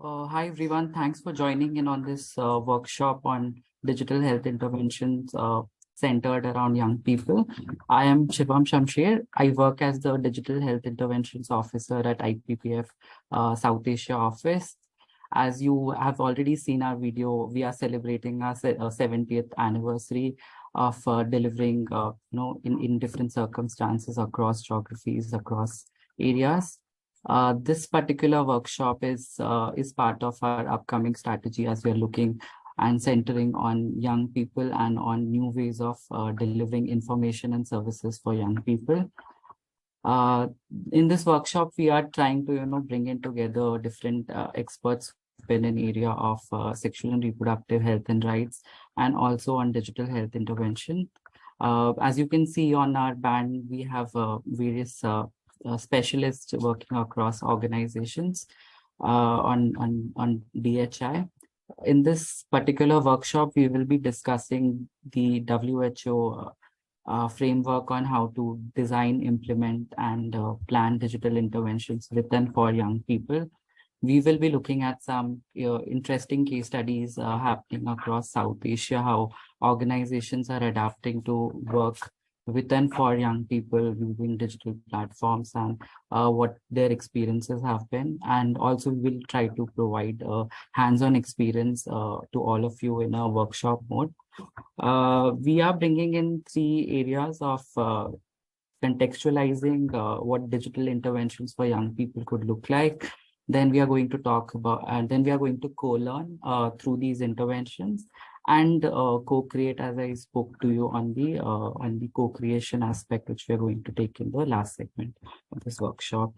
Hi everyone, thanks for joining in on this workshop on digital health interventions centered around young people. I am Shivam Shamsher. I work as the Digital Health Interventions Officer at IPPF South Asia office. As you have already seen our video, we are celebrating our 70th anniversary of delivering in different circumstances across geographies, across areas. This particular workshop is part of our upcoming strategy as we are looking and centering on young people and on new ways of delivering information and services for young people. Uh, in this workshop, we are trying to bring in together different experts in an area of sexual and reproductive health and rights, and also on digital health intervention. As you can see on our band, we have various specialists working across organizations on DHI. In this particular workshop, we will be discussing the WHO framework on how to design, implement, and plan digital interventions with and for young people. We will be looking at some interesting case studies happening across South Asia, how organizations are adapting to work with and for young people using digital platforms, and what their experiences have been. And also we will try to provide hands-on experience to all of you in a workshop mode. We are bringing in 3 areas of contextualizing what digital interventions for young people could look like. Then we are going to talk about, and then we are going to co-learn through these interventions and co-create, as I spoke to you on the co-creation aspect, which we are going to take in the last segment of this workshop.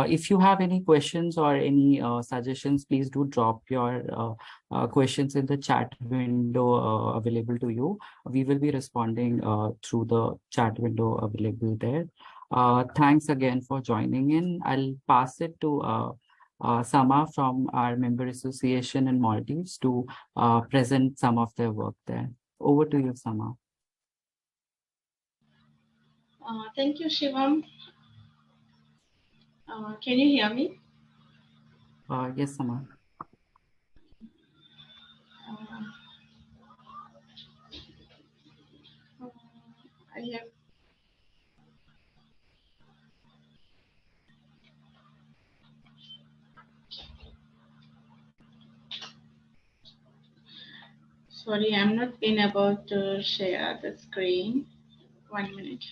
If you have any questions or any suggestions, please do drop your questions in the chat window available to you. We will be responding through the chat window available there. Thanks again for joining in. I'll pass it to Sama from our member association in Maldives to present some of their work there. Over to you, Sama. Thank you, Shivam. Can you hear me? Yes, Sama. I have. Sorry, I'm not being able to share the screen. 1 minute.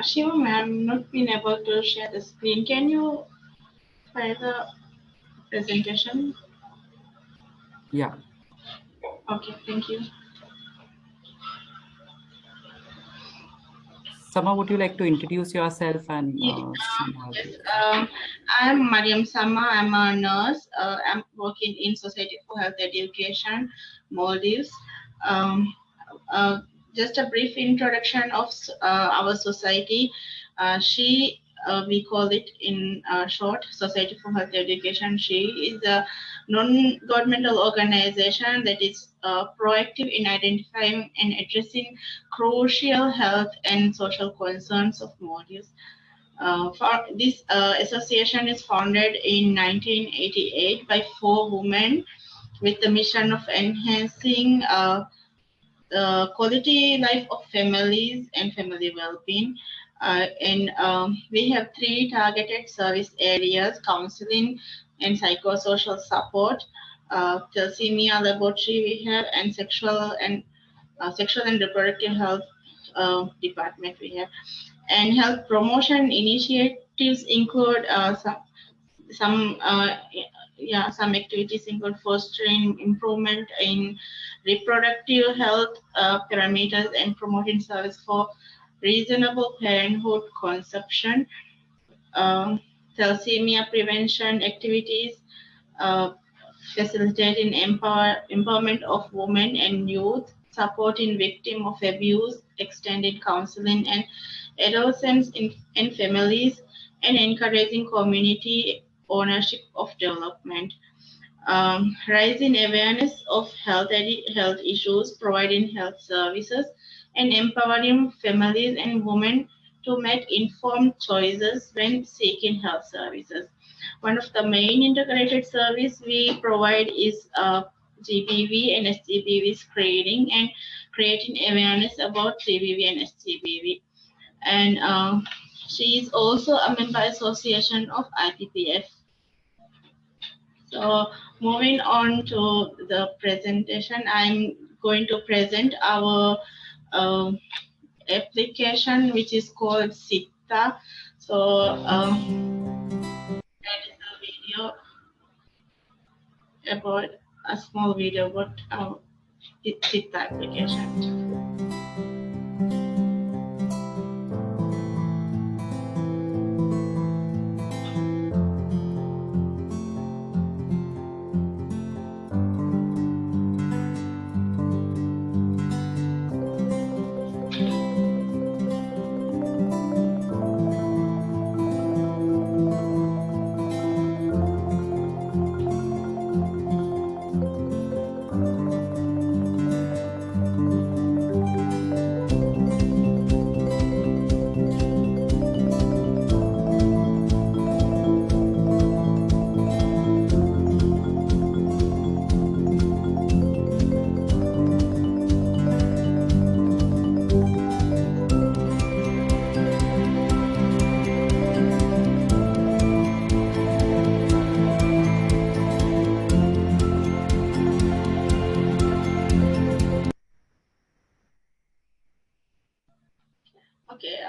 Shivam, I'm not being able to share the screen. Can you try the presentation? Yeah. Okay, thank you. Sama, would you like to introduce yourself and Yes, I'm Mariam Sama. I'm a nurse. I'm working in Society for Health Education, Maldives. Just a brief introduction of our society. We call it in short, Society for Health Education. She is a non-governmental organization that is proactive in identifying and addressing crucial health and social concerns of Maldives. This association is founded in 1988 by 4 women with the mission of enhancing the quality life of families and family well-being. We have 3 targeted service areas: counseling and psychosocial support, thalassemia laboratory we have, and sexual and reproductive health department we have. And health promotion initiatives include some activities include fostering improvement in reproductive health parameters and promoting service for reasonable parenthood conception, thalassemia prevention activities, facilitating empowerment of women and youth, supporting victims of abuse, extending counseling and adolescents and families, and encouraging community ownership of development. Raising awareness of health issues, providing health services, and empowering families and women to make informed choices when seeking health services. One of the main integrated service we provide is GBV and SGBV screening and creating awareness about GBV and SGBV. And she is also a member association of IPPF. So moving on to the presentation, I'm going to present our application, which is called Sittha. So that is a video about a small video about our Sittha application. Okay,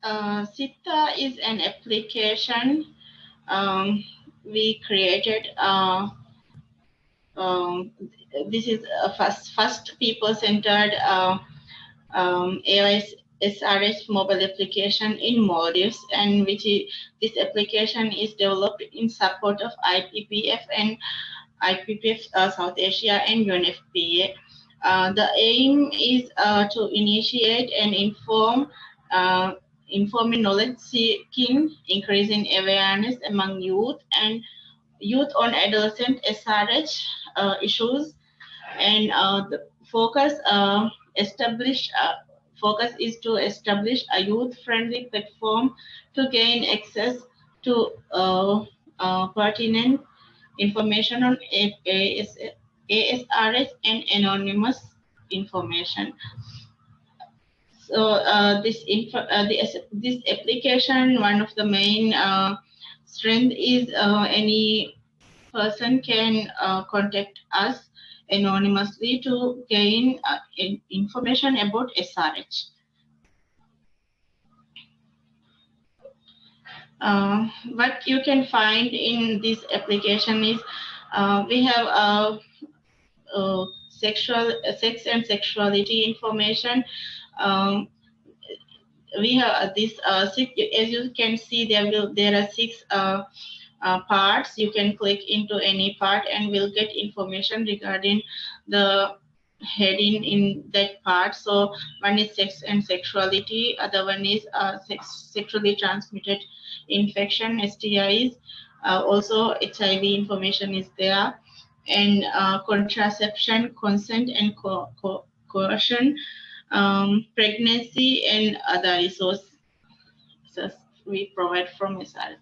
Sittha is an application we created. This is a first people-centered AIS SRS mobile application in Maldives, and this application is developed in support of IPPF and IPPF South Asia and UNFPA. The aim is to initiate and informing knowledge seeking, increasing awareness among youth on adolescent SRH issues, and the focus is to establish a youth-friendly platform to gain access to pertinent information on ASRS and anonymous information. So this application, one of the main strength is any person can contact us anonymously to gain information about SRH. What you can find in this application is we have sex and sexuality information. We have this as you can see, there are 6 parts. You can click into any part and we'll get information regarding the heading in that part. So one is sex and sexuality, other one is sexually transmitted infection, STIs. Also HIV information is there, and contraception, consent and coercion, pregnancy and other resources we provide from SRH.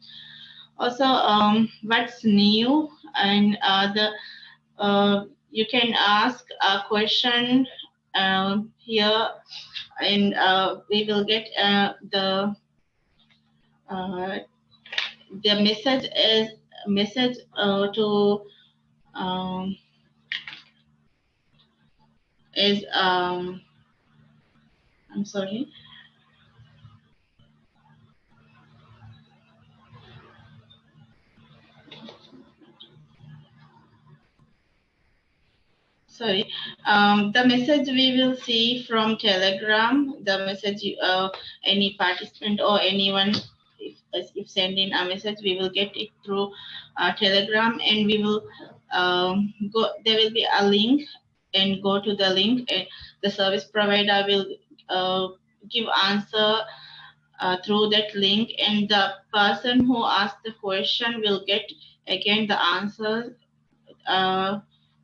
Also, what's new, and you can ask a question here, and we will get the message I'm sorry. Sorry, the message we will see from Telegram, the message any participant or anyone, if if send in a message, we will get it through Telegram, and we will go. There will be a link, and go to the link, and the service provider will give answer through that link, and the person who asked the question will get again the answer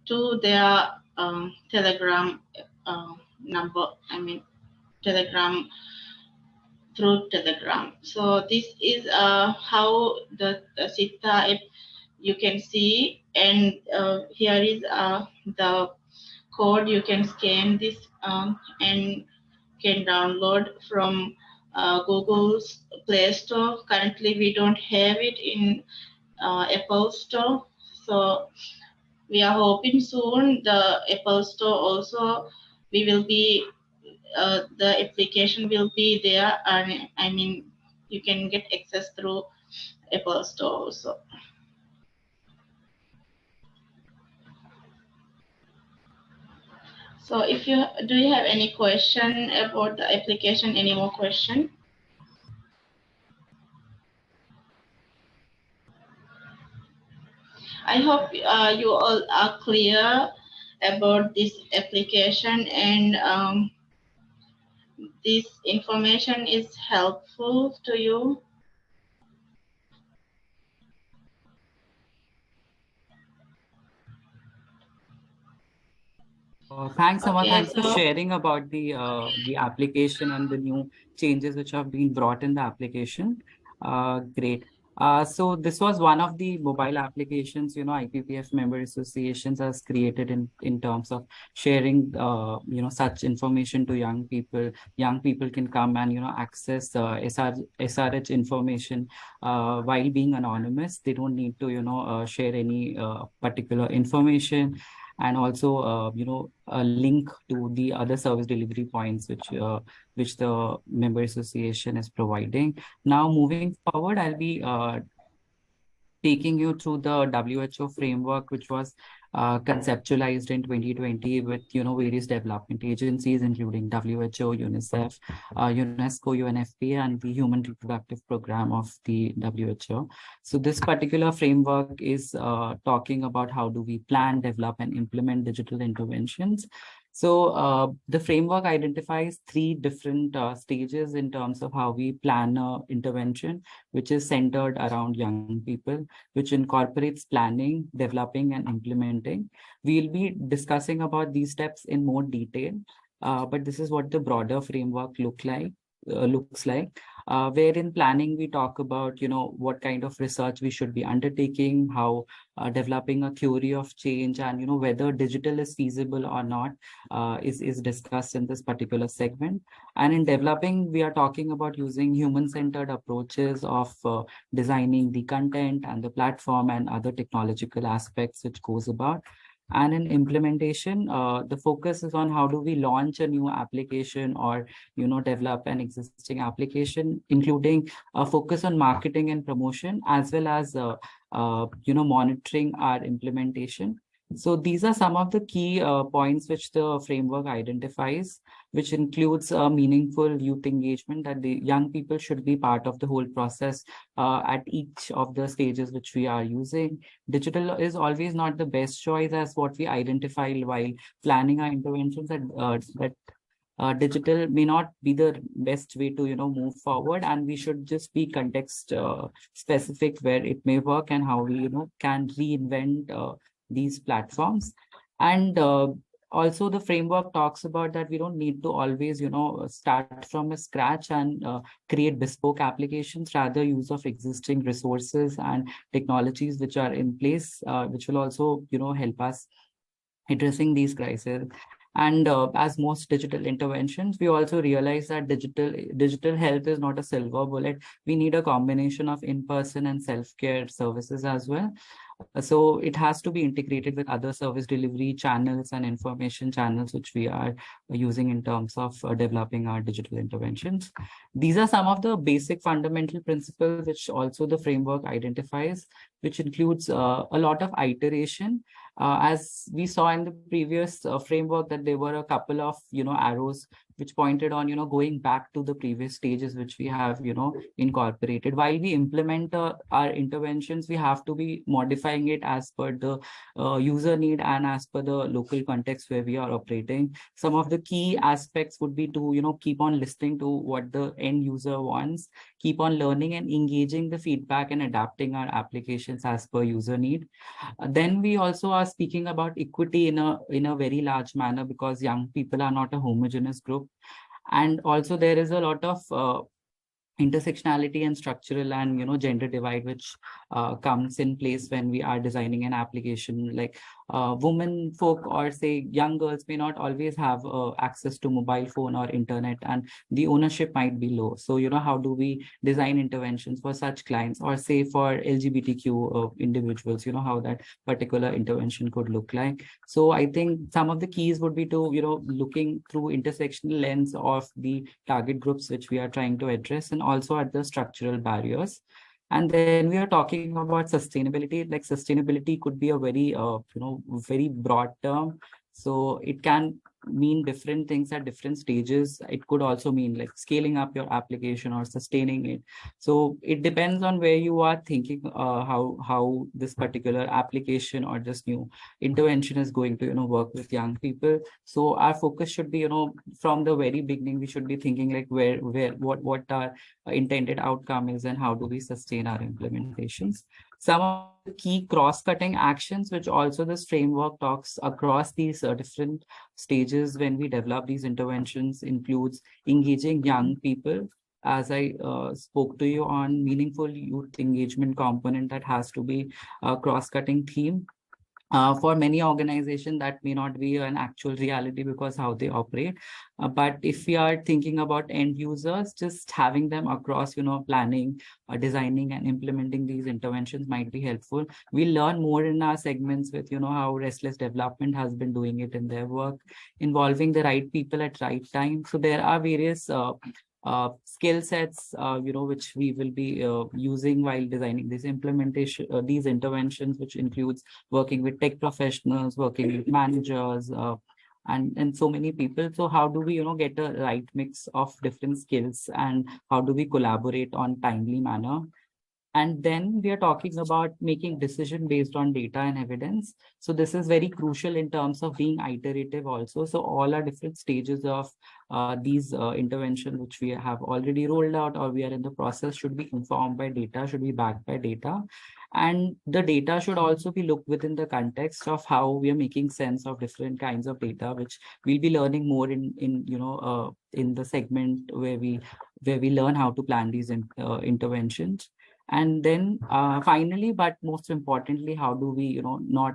to their Telegram number. I mean Telegram, through Telegram. So this is how the Sittha app you can see, and here is the code. You can scan this and can download from Google's Play Store. Currently, we don't have it in Apple Store, so we are hoping soon the Apple Store also we will be the application will be there, and I mean you can get access through Apple Store also. So if you do you have any question about the application, any more question? I hope you all are clear about this application, and this information is helpful to you. Thanks, Amma. Okay, Thanks for so sharing about the application and the new changes which have been brought in the application. Great. So this was one of the mobile applications, IPPF member associations has created in terms of sharing, such information to young people. Young people can come and, access SRH information while being anonymous. They don't need to, share any particular information. And also, a link to the other service delivery points which the member association is providing. Now, moving forward, I'll be taking you through the WHO framework, which was conceptualized in 2020 with various development agencies, including WHO, UNICEF, UNESCO, UNFPA, and the Human Reproductive Program of the WHO. So this particular framework is talking about how do we plan, develop, and implement digital interventions. So the framework identifies three different stages in terms of how we plan an intervention, which is centered around young people, which incorporates planning, developing, and implementing. We'll be discussing about these steps in more detail, but this is what the broader framework looks like. Where in planning we talk about what kind of research we should be undertaking, how developing a theory of change, and whether digital is feasible or not is discussed in this particular segment. And in developing, we are talking about using human-centered approaches of designing the content and the platform and other technological aspects which goes about. And in implementation, the focus is on how do we launch a new application or develop an existing application, including a focus on marketing and promotion, as well as monitoring our implementation. So these are some of the key points which the framework identifies, which includes meaningful youth engagement, that the young people should be part of the whole process at each of the stages which we are using. Digital is always not the best choice as what we identify while planning our interventions, that digital may not be the best way to move forward, and we should just be context specific where it may work and how we can reinvent these platforms. And also the framework talks about that we don't need to always start from a scratch and create bespoke applications, rather use of existing resources and technologies which are in place, which will also help us addressing these crises. And as most digital interventions, we also realize that digital health is not a silver bullet. We need a combination of in-person and self-care services as well. So it has to be integrated with other service delivery channels and information channels, which we are using in terms of developing our digital interventions. These are some of the basic fundamental principles which also the framework identifies. which includes a lot of iteration. As we saw in the previous framework, that there were a couple of arrows which pointed on going back to the previous stages which we have incorporated. While we implement our interventions, we have to be modifying it as per the user need and as per the local context where we are operating. Some of the key aspects would be to keep on listening to what the end user wants, keep on learning and engaging the feedback and adapting our applications as per user need. Then we also are speaking about equity in a very large manner, because young people are not a homogeneous group, and also there is a lot of intersectionality and structural and gender divide which comes in place when we are designing an application. Like women folk, or say young girls, may not always have access to mobile phone or internet, and the ownership might be low. So how do we design interventions for such clients, or say for LGBTQ individuals, how that particular intervention could look like. So I think some of the keys would be to looking through intersectional lens of the target groups which we are trying to address, and also at the structural barriers. And then we are talking about sustainability. Like sustainability could be a very very broad term, so it can mean different things at different stages. It could also mean like scaling up your application or sustaining it. So it depends on where you are thinking how this particular application or this new intervention is going to work with young people. So our focus should be from the very beginning, we should be thinking like what our intended outcome is, and how do we sustain our implementations. Some of the key cross-cutting actions which also this framework talks across these different stages when we develop these interventions includes engaging young people. As I spoke to you on meaningful youth engagement component, that has to be a cross-cutting theme. For many organizations, that may not be an actual reality because how they operate. But if we are thinking about end users, just having them across, planning, designing and implementing these interventions might be helpful. We learn more in our segments with, how Restless Development has been doing it in their work, involving the right people at right time. So there are various skill sets, which we will be using while designing this implementation, these interventions, which includes working with tech professionals, working with managers, and so many people. So how do we, get a right mix of different skills, and how do we collaborate on timely manner? And then we are talking about making decision based on data and evidence. So this is very crucial in terms of being iterative also. So all our different stages of these interventions, which we have already rolled out or we are in the process, should be informed by data, should be backed by data. And the data should also be looked within the context of how we are making sense of different kinds of data, which we'll be learning more in the segment where we learn how to plan these interventions. And then finally, but most importantly, how do we, not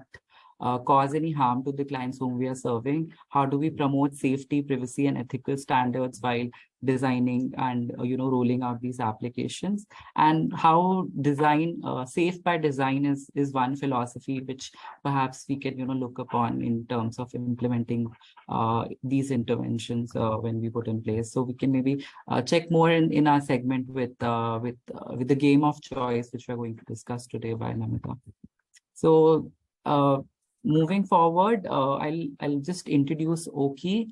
cause any harm to the clients whom we are serving? How do we promote safety, privacy, and ethical standards while designing and, rolling out these applications? And how design, safe by design is one philosophy which perhaps we can, look upon in terms of implementing these interventions when we put in place. So we can maybe check more in our segment with the game of choice, which we're going to discuss today by Namita. So moving forward, I'll just introduce Oky.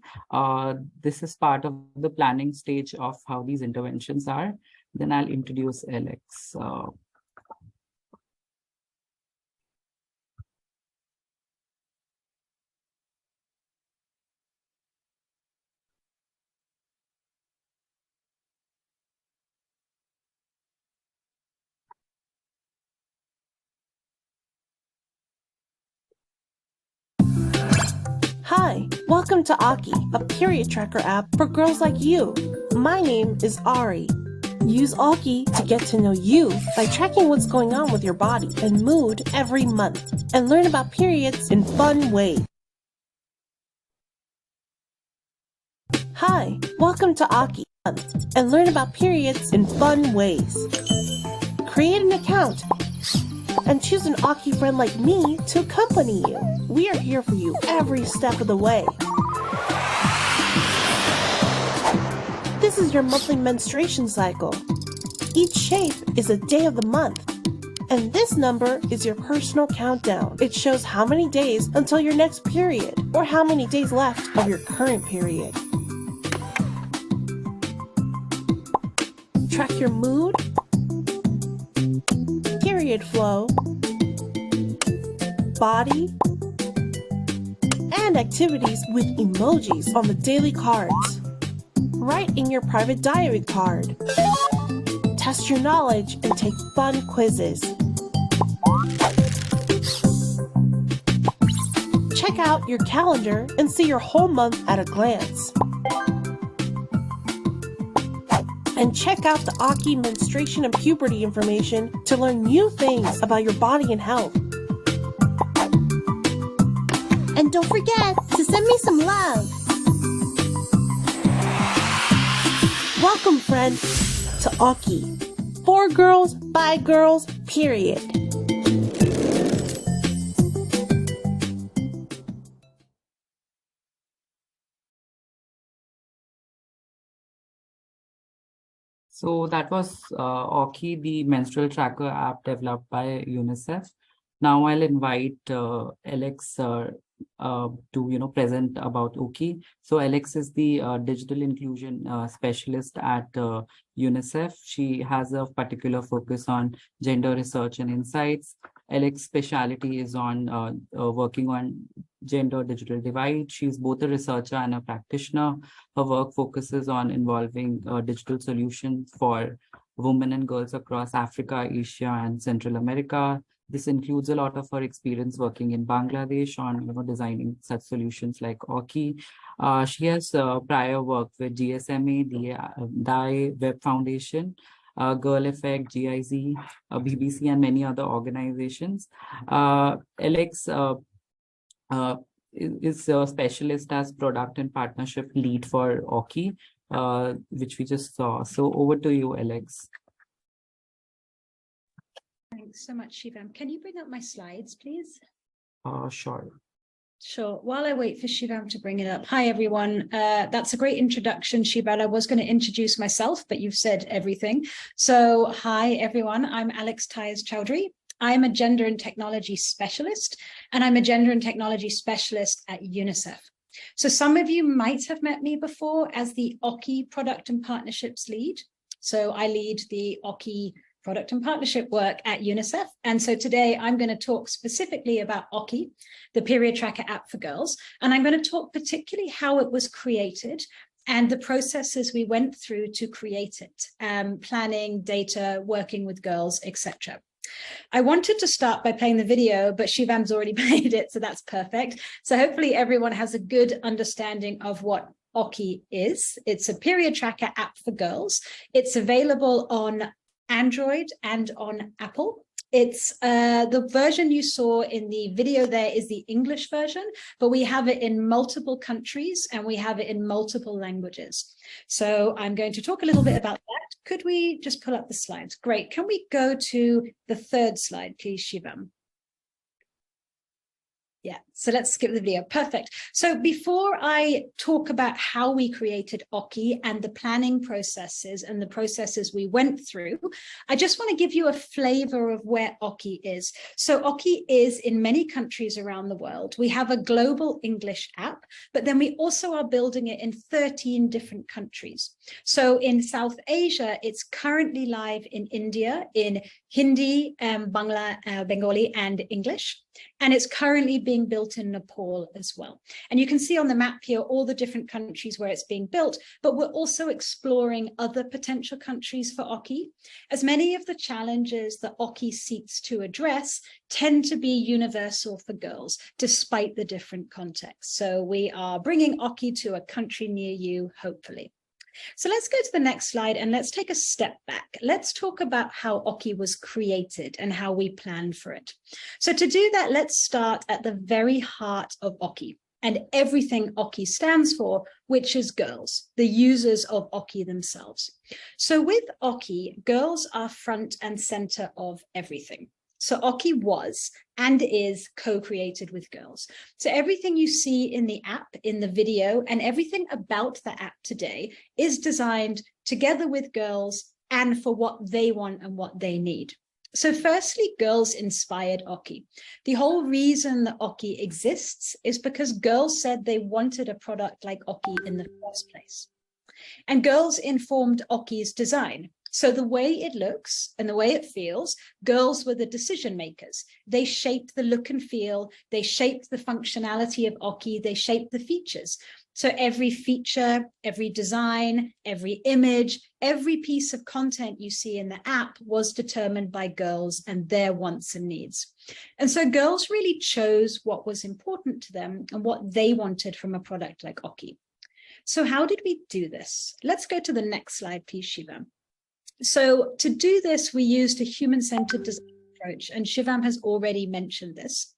This is part of the planning stage of how these interventions are. Then I'll introduce Alex. Hi, welcome to Oky, a period tracker app for girls like you. My name is Ari. Use Oky to get to know you by tracking what's going on with your body and mood every month, and learn about periods in fun ways. Hi, welcome to Oky, and learn about periods in fun ways. Create an account and choose an Oky friend like me to accompany you. We are here for you every step of the way. This is your monthly menstruation cycle. Each shape is a day of the month, And this number is your personal countdown. It shows how many days until your next period, or how many days left of your current period. Track your mood, period flow, body, and activities with emojis on the daily cards. Write in your private diary card. Test your knowledge and take fun quizzes. Check out your calendar and see your whole month at a glance. And check out the Oky menstruation and puberty information to learn new things about your body and health. And don't forget to send me some love. Welcome, friend, to Oky. For girls, by girls, period. So that was Oky, the menstrual tracker app developed by UNICEF. Now I'll invite Alex to present about Oky. So Alex is the digital inclusion specialist at UNICEF. She has a particular focus on gender research and insights. Alex's specialty is on working on gender digital divide. She's both a researcher and a practitioner. Her work focuses on involving digital solutions for women and girls across Africa, Asia, and Central America. This includes a lot of her experience working in Bangladesh on designing such solutions like Oky. She has prior work with GSMA, the DHI Web Foundation, Girl Effect, GIZ, BBC, and many other organizations. Alex is a specialist as product and partnership lead for Oky, which we just saw. So over to you, Alex. Thanks so much, Shivam. Can you bring up my slides, please? Sure. Sure. While I wait for Shivam to bring it up. Hi, everyone. That's a great introduction, Shivam. I was going to introduce myself, but you've said everything. So hi, everyone. I'm Alex Tyers Chowdhury. I'm a gender and technology specialist, and I'm a gender and technology specialist at UNICEF. So some of you might have met me before as the Oky product and partnerships lead. So I lead the Oky product and partnership work at UNICEF. And so today I'm going to talk specifically about Oky, the period tracker app for girls. And I'm going to talk particularly how it was created and the processes we went through to create it, planning, data, working with girls, etc. I wanted to start by playing the video, but Shivam's already played it, so that's perfect. So hopefully everyone has a good understanding of what Oky is. It's a period tracker app for girls. It's available on Android and on Apple. It's the version you saw in the video there is the English version, but we have it in multiple countries and we have it in multiple languages. So I'm going to talk a little bit about that. Could we just pull up the slides? Great. Can we go to the third slide, please, Shivam? Yeah, so let's skip the video. Perfect. So before I talk about how we created Oky and the planning processes and the processes we went through, I just want to give you a flavor of where Oky is. So Oky is in many countries around the world. We have a global English app, but then we also are building it in 13 different countries. So in South Asia, it's currently live in India in Hindi, Bengali, and English. And it's currently being built in Nepal as well. And you can see on the map here all the different countries where it's being built, but we're also exploring other potential countries for Oky, as many of the challenges that Oky seeks to address tend to be universal for girls, despite the different contexts. So we are bringing Oky to a country near you, hopefully. So let's go to the next slide and let's take a step back. Let's talk about how Oky was created and how we planned for it. So to do that, let's start at the very heart of Oky and everything Oky stands for, which is girls, the users of Oky themselves. So with Oky, girls are front and center of everything. So Oky was and is co-created with girls. So everything you see in the app, in the video, and everything about the app today is designed together with girls and for what they want and what they need. So firstly, girls inspired Oky. The whole reason that Oky exists is because girls said they wanted a product like Oky in the first place. And girls informed Oky's design. So the way it looks and the way it feels, girls were the decision makers. They shaped the look and feel, they shaped the functionality of Oky, they shaped the features. So every feature, every design, every image, every piece of content you see in the app was determined by girls and their wants and needs. And so girls really chose what was important to them and what they wanted from a product like Oky. So how did we do this? Let's go to the next slide, please, Shivam. So to do this, we used a human-centered design approach, and Shivam has already mentioned this,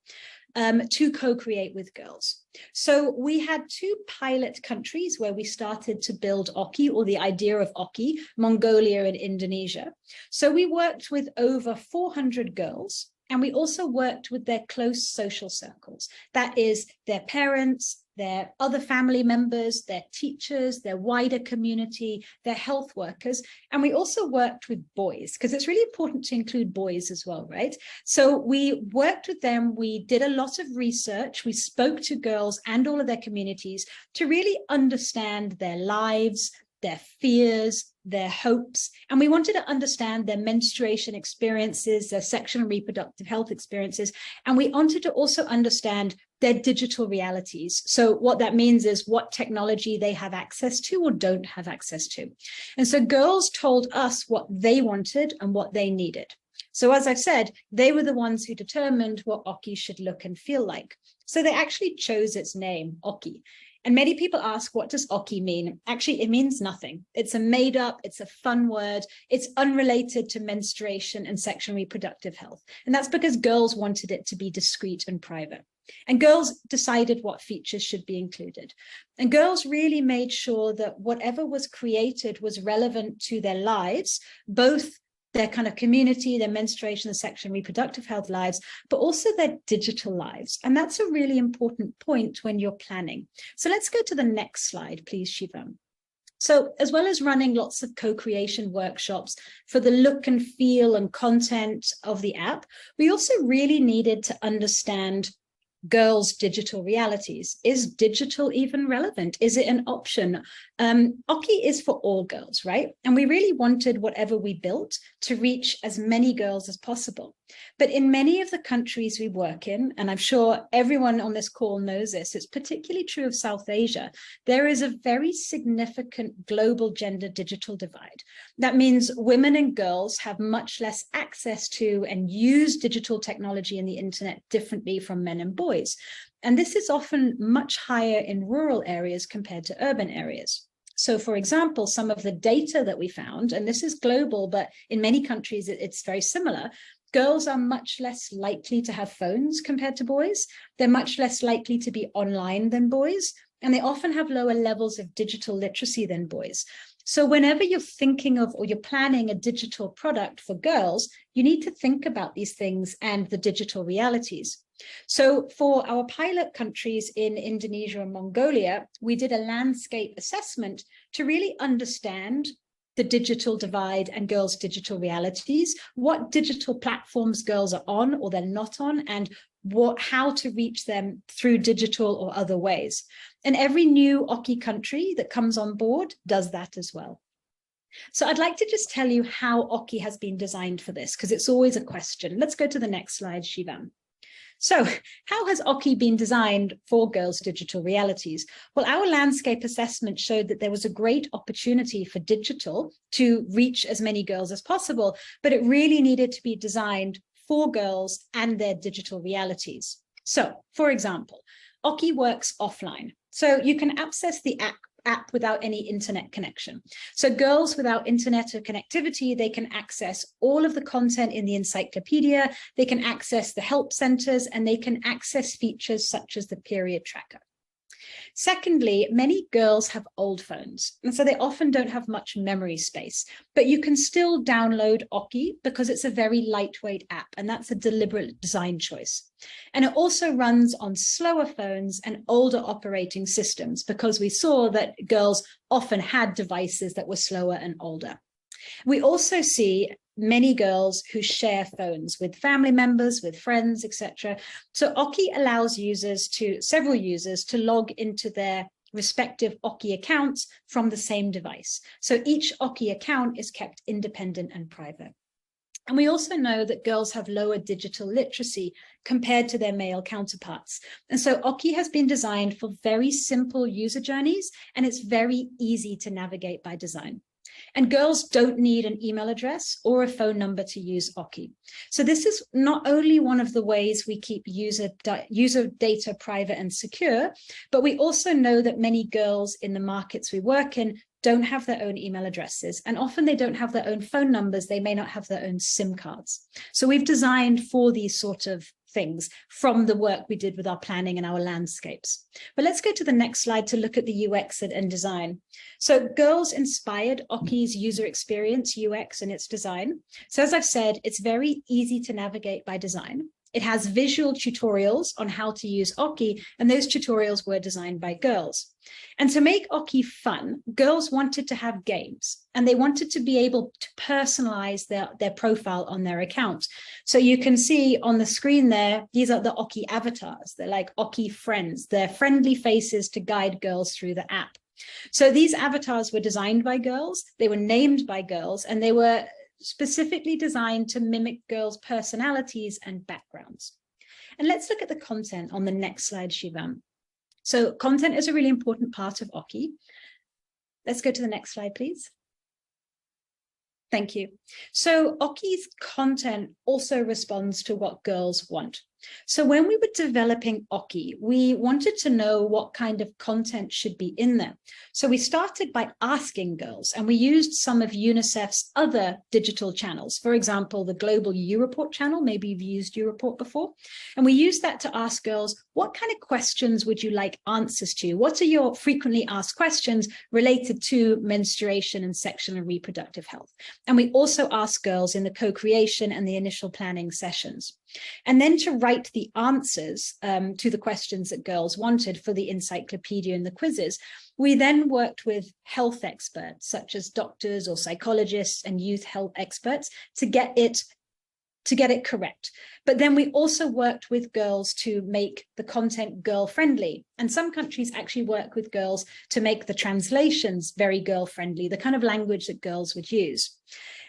to co-create with girls. So we had 2 pilot countries where we started to build Oky, or the idea of Oky, Mongolia and Indonesia. So we worked with over 400 girls, and we also worked with their close social circles. That is their parents, their other family members, their teachers, their wider community, their health workers. And we also worked with boys, because it's really important to include boys as well, right? So we worked with them, we did a lot of research, we spoke to girls and all of their communities to really understand their lives, their fears, their hopes, and we wanted to understand their menstruation experiences, their sexual and reproductive health experiences, and we wanted to also understand their digital realities. So what that means is what technology they have access to or don't have access to. And so girls told us what they wanted and what they needed. So as I said, they were the ones who determined what Oky should look and feel like. So they actually chose its name, Oky. And many people ask, what does Oky mean? Actually, it means nothing. It's a made up, it's a fun word. It's unrelated to menstruation and sexual and reproductive health. And that's because girls wanted it to be discreet and private. And girls decided what features should be included. And girls really made sure that whatever was created was relevant to their lives, both their kind of community, their menstruation, their sexual and reproductive health lives, but also their digital lives. And that's a really important point when you're planning. So let's go to the next slide, please, Shivam. So as well as running lots of co-creation workshops for the look and feel and content of the app, we also really needed to understand girls' digital realities. Is digital even relevant? Is it an option? Oky is for all girls, right? And we really wanted whatever we built to reach as many girls as possible. But in many of the countries we work in, and I'm sure everyone on this call knows this, it's particularly true of South Asia, there is a very significant global gender digital divide. That means women and girls have much less access to and use digital technology and the internet differently from men and boys. And this is often much higher in rural areas compared to urban areas. So, for example, some of the data that we found, and this is global, but in many countries it's very similar, girls are much less likely to have phones compared to boys. They're much less likely to be online than boys, and they often have lower levels of digital literacy than boys. So whenever you're thinking of or you're planning a digital product for girls, you need to think about these things and the digital realities. So for our pilot countries in Indonesia and Mongolia, we did a landscape assessment to really understand the digital divide and girls' digital realities, what digital platforms girls are on or they're not on, and how to reach them through digital or other ways. And every new Oky country that comes on board does that as well. So I'd like to just tell you how Oky has been designed for this, because it's always a question. Let's go to the next slide, Shivam. So how has Oky been designed for girls' digital realities? Well, our landscape assessment showed that there was a great opportunity for digital to reach as many girls as possible, but it really needed to be designed for girls and their digital realities. So, for example, Oky works offline. So you can access the app without any internet connection. So girls without internet or connectivity, they can access all of the content in the encyclopedia, they can access the help centers, and they can access features such as the period tracker. Secondly, many girls have old phones, and so they often don't have much memory space, but you can still download Oky because it's a very lightweight app, and that's a deliberate design choice. And it also runs on slower phones and older operating systems because we saw that girls often had devices that were slower and older. We also see many girls who share phones with family members, with friends, etc. So Oky allows several users to log into their respective Oky accounts from the same device. So each Oky account is kept independent and private. And we also know that girls have lower digital literacy compared to their male counterparts. And so Oky has been designed for very simple user journeys, and it's very easy to navigate by design. And girls don't need an email address or a phone number to use Oky. So this is not only one of the ways we keep user data private and secure, but we also know that many girls in the markets we work in don't have their own email addresses, and often they don't have their own phone numbers. They may not have their own SIM cards. So we've designed for these sort of things from the work we did with our planning and our landscapes. But let's go to the next slide to look at the UX and design. So girls inspired Oky's user experience, UX, and its design. So as I've said, it's very easy to navigate by design. It has visual tutorials on how to use Oky, and those tutorials were designed by girls. And to make Oky fun, girls wanted to have games, and they wanted to be able to personalize their profile on their account. So you can see on the screen there, these are the Oky avatars. They're like Oky friends. They're friendly faces to guide girls through the app. So these avatars were designed by girls, they were named by girls, and they were specifically designed to mimic girls' personalities and backgrounds. And let's look at the content on the next slide, Shivam. So content is a really important part of Oky. Let's go to the next slide, please. Thank you. So Oky's content also responds to what girls want. So when we were developing Oky, we wanted to know what kind of content should be in there. So we started by asking girls, and we used some of UNICEF's other digital channels. For example, the global U-Report channel, maybe you've used U-Report before. And we used that to ask girls, what kind of questions would you like answers to? What are your frequently asked questions related to menstruation and sexual and reproductive health? And we also asked girls in the co-creation and the initial planning sessions. And then to write the answers to the questions that girls wanted for the encyclopedia and the quizzes, we then worked with health experts, such as doctors or psychologists and youth health experts, to get it correct. But then we also worked with girls to make the content girl-friendly. And some countries actually work with girls to make the translations very girl-friendly, the kind of language that girls would use.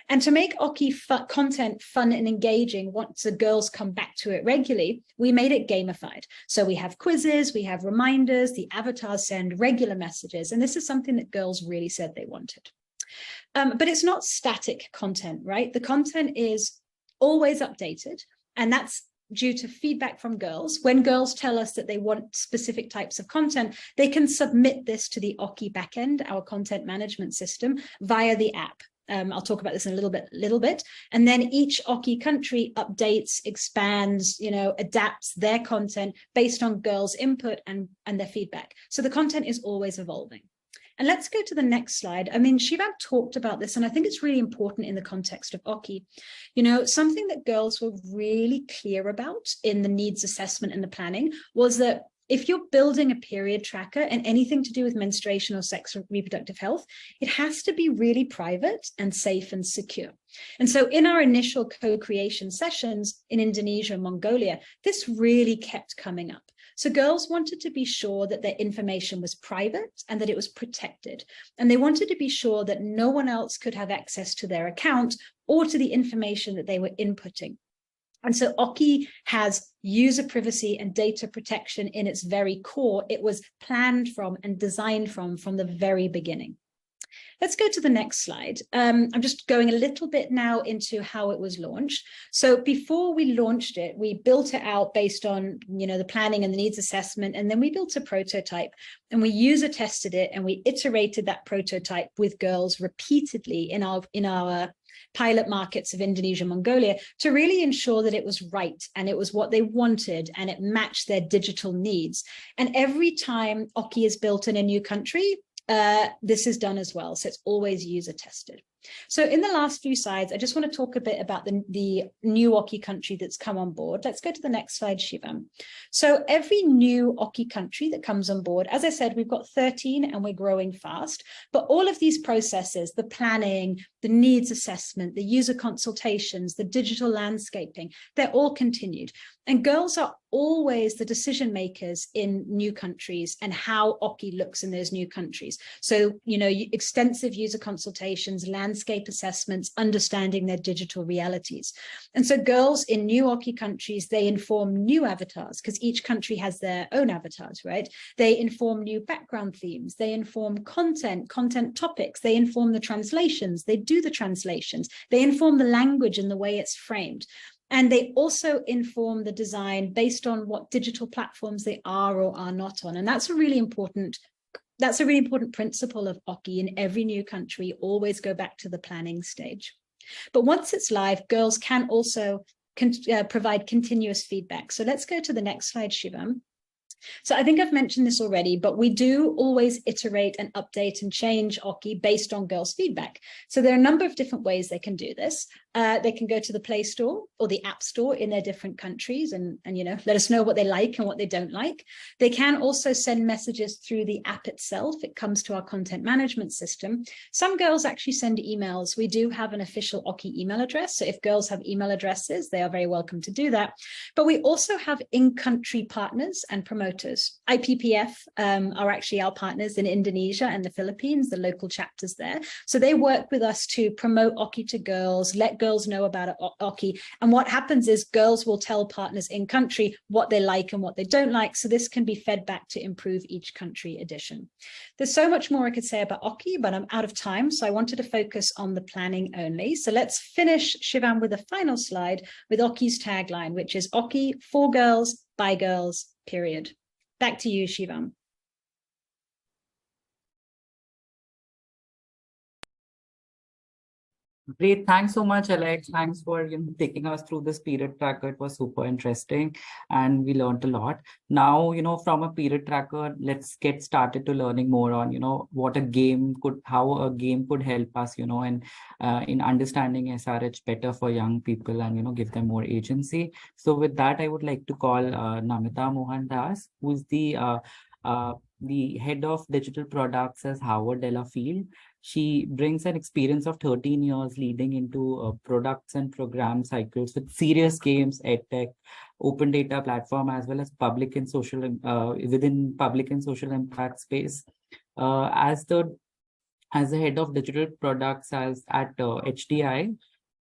And to make Oky content fun and engaging, once the girls come back to it regularly, we made it gamified. So we have quizzes, we have reminders, the avatars send regular messages. And this is something that girls really said they wanted. But it's not static content, right? The content is always updated, and that's due to feedback from girls. When girls tell us that they want specific types of content, they can submit this to the Oky backend, our content management system, via the app. I'll talk about this in a little bit. And then each Oky country updates, expands, adapts their content based on girls' input and their feedback. So the content is always evolving. And let's go to the next slide. I mean, Shivam talked about this, and I think it's really important in the context of Oky. Something that girls were really clear about in the needs assessment and the planning was that if you're building a period tracker and anything to do with menstruation or sex or reproductive health, it has to be really private and safe and secure. And so in our initial co-creation sessions in Indonesia and Mongolia, this really kept coming up. So girls wanted to be sure that their information was private and that it was protected. And they wanted to be sure that no one else could have access to their account or to the information that they were inputting. And so Oky has user privacy and data protection in its very core. It was planned from and designed from the very beginning. Let's go to the next slide. I'm just going a little bit now into how it was launched. So before we launched it, we built it out based on the planning and the needs assessment, and then we built a prototype, and we user tested it, and we iterated that prototype with girls repeatedly in our pilot markets of Indonesia and Mongolia to really ensure that it was right and it was what they wanted and it matched their digital needs. And every time Oky is built in a new country, this is done as well. So it's always user tested. So in the last few slides, I just want to talk a bit about the new Oky country that's come on board. Let's go to the next slide, Shivam. So every new Oky country that comes on board, as I said, we've got 13 and we're growing fast, but all of these processes, the planning, the needs assessment, the user consultations, the digital landscaping, they're all continued. And girls are always the decision makers in new countries and how Oky looks in those new countries. So, extensive user consultations, landscape assessments, understanding their digital realities. And so girls in new Oky countries, they inform new avatars because each country has their own avatars, right? They inform new background themes, they inform content topics, they inform the translations, they do the translations, they inform the language and the way it's framed. And they also inform the design based on what digital platforms they are or are not on. And that's a really important principle of Oky. In every new country, always go back to the planning stage. But once it's live, girls can also provide continuous feedback. So let's go to the next slide, Shivam. So I think I've mentioned this already, but we do always iterate and update and change Oky based on girls' feedback. So there are a number of different ways they can do this. They can go to the Play Store or the App Store in their different countries and let us know what they like and what they don't like. They can also send messages through the app itself. It comes to our content management system. Some girls actually send emails. We do have an official Oky email address. So if girls have email addresses, they are very welcome to do that. But we also have in-country partners and promoters. IPPF are actually our partners in Indonesia and the Philippines, the local chapters there. So they work with us to promote Oky to girls, let girls know about Oky. And what happens is girls will tell partners in country what they like and what they don't like. So this can be fed back to improve each country edition. There's so much more I could say about Oky, but I'm out of time. So I wanted to focus on the planning only. So let's finish, Shivam, with the final slide with Oky's tagline, which is Oky for girls, by girls, period. Back to you, Shivam. Great. Thanks so much, Alex. Thanks for taking us through this period tracker. It was super interesting and we learned a lot. Now, from a period tracker, let's get started to learning more on, how a game could help us, in understanding SRH better for young people and, give them more agency. So with that, I would like to call Namita Mohandas, who's the head of digital products at Howard Delafield. She brings an experience of 13 years leading into products and program cycles with serious games, edtech, open data platform, as well as public and social within public and social impact space. As the head of digital products at HDI,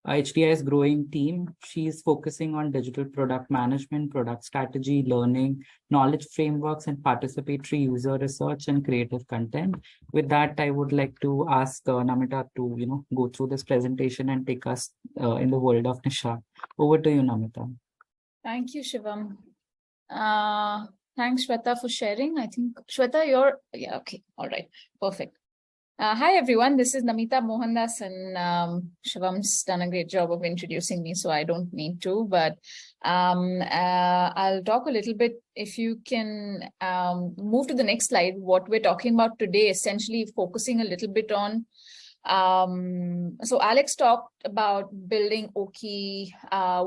HDI's growing team, she is focusing on digital product management, product strategy, learning, knowledge frameworks, and participatory user research and creative content. With that, I would like to ask Namita to, go through this presentation and take us in the world of Nisha. Over to you, Namita. Thank you, Shivam. Thanks, Shweta, for sharing. I think, Shweta, okay. All right. Perfect. Hi, everyone. This is Namita Mohandas, and Shivam's done a great job of introducing me, so I don't need to, but I'll talk a little bit. If you can move to the next slide, what we're talking about today, essentially focusing a little bit on. So Alex talked about building Oky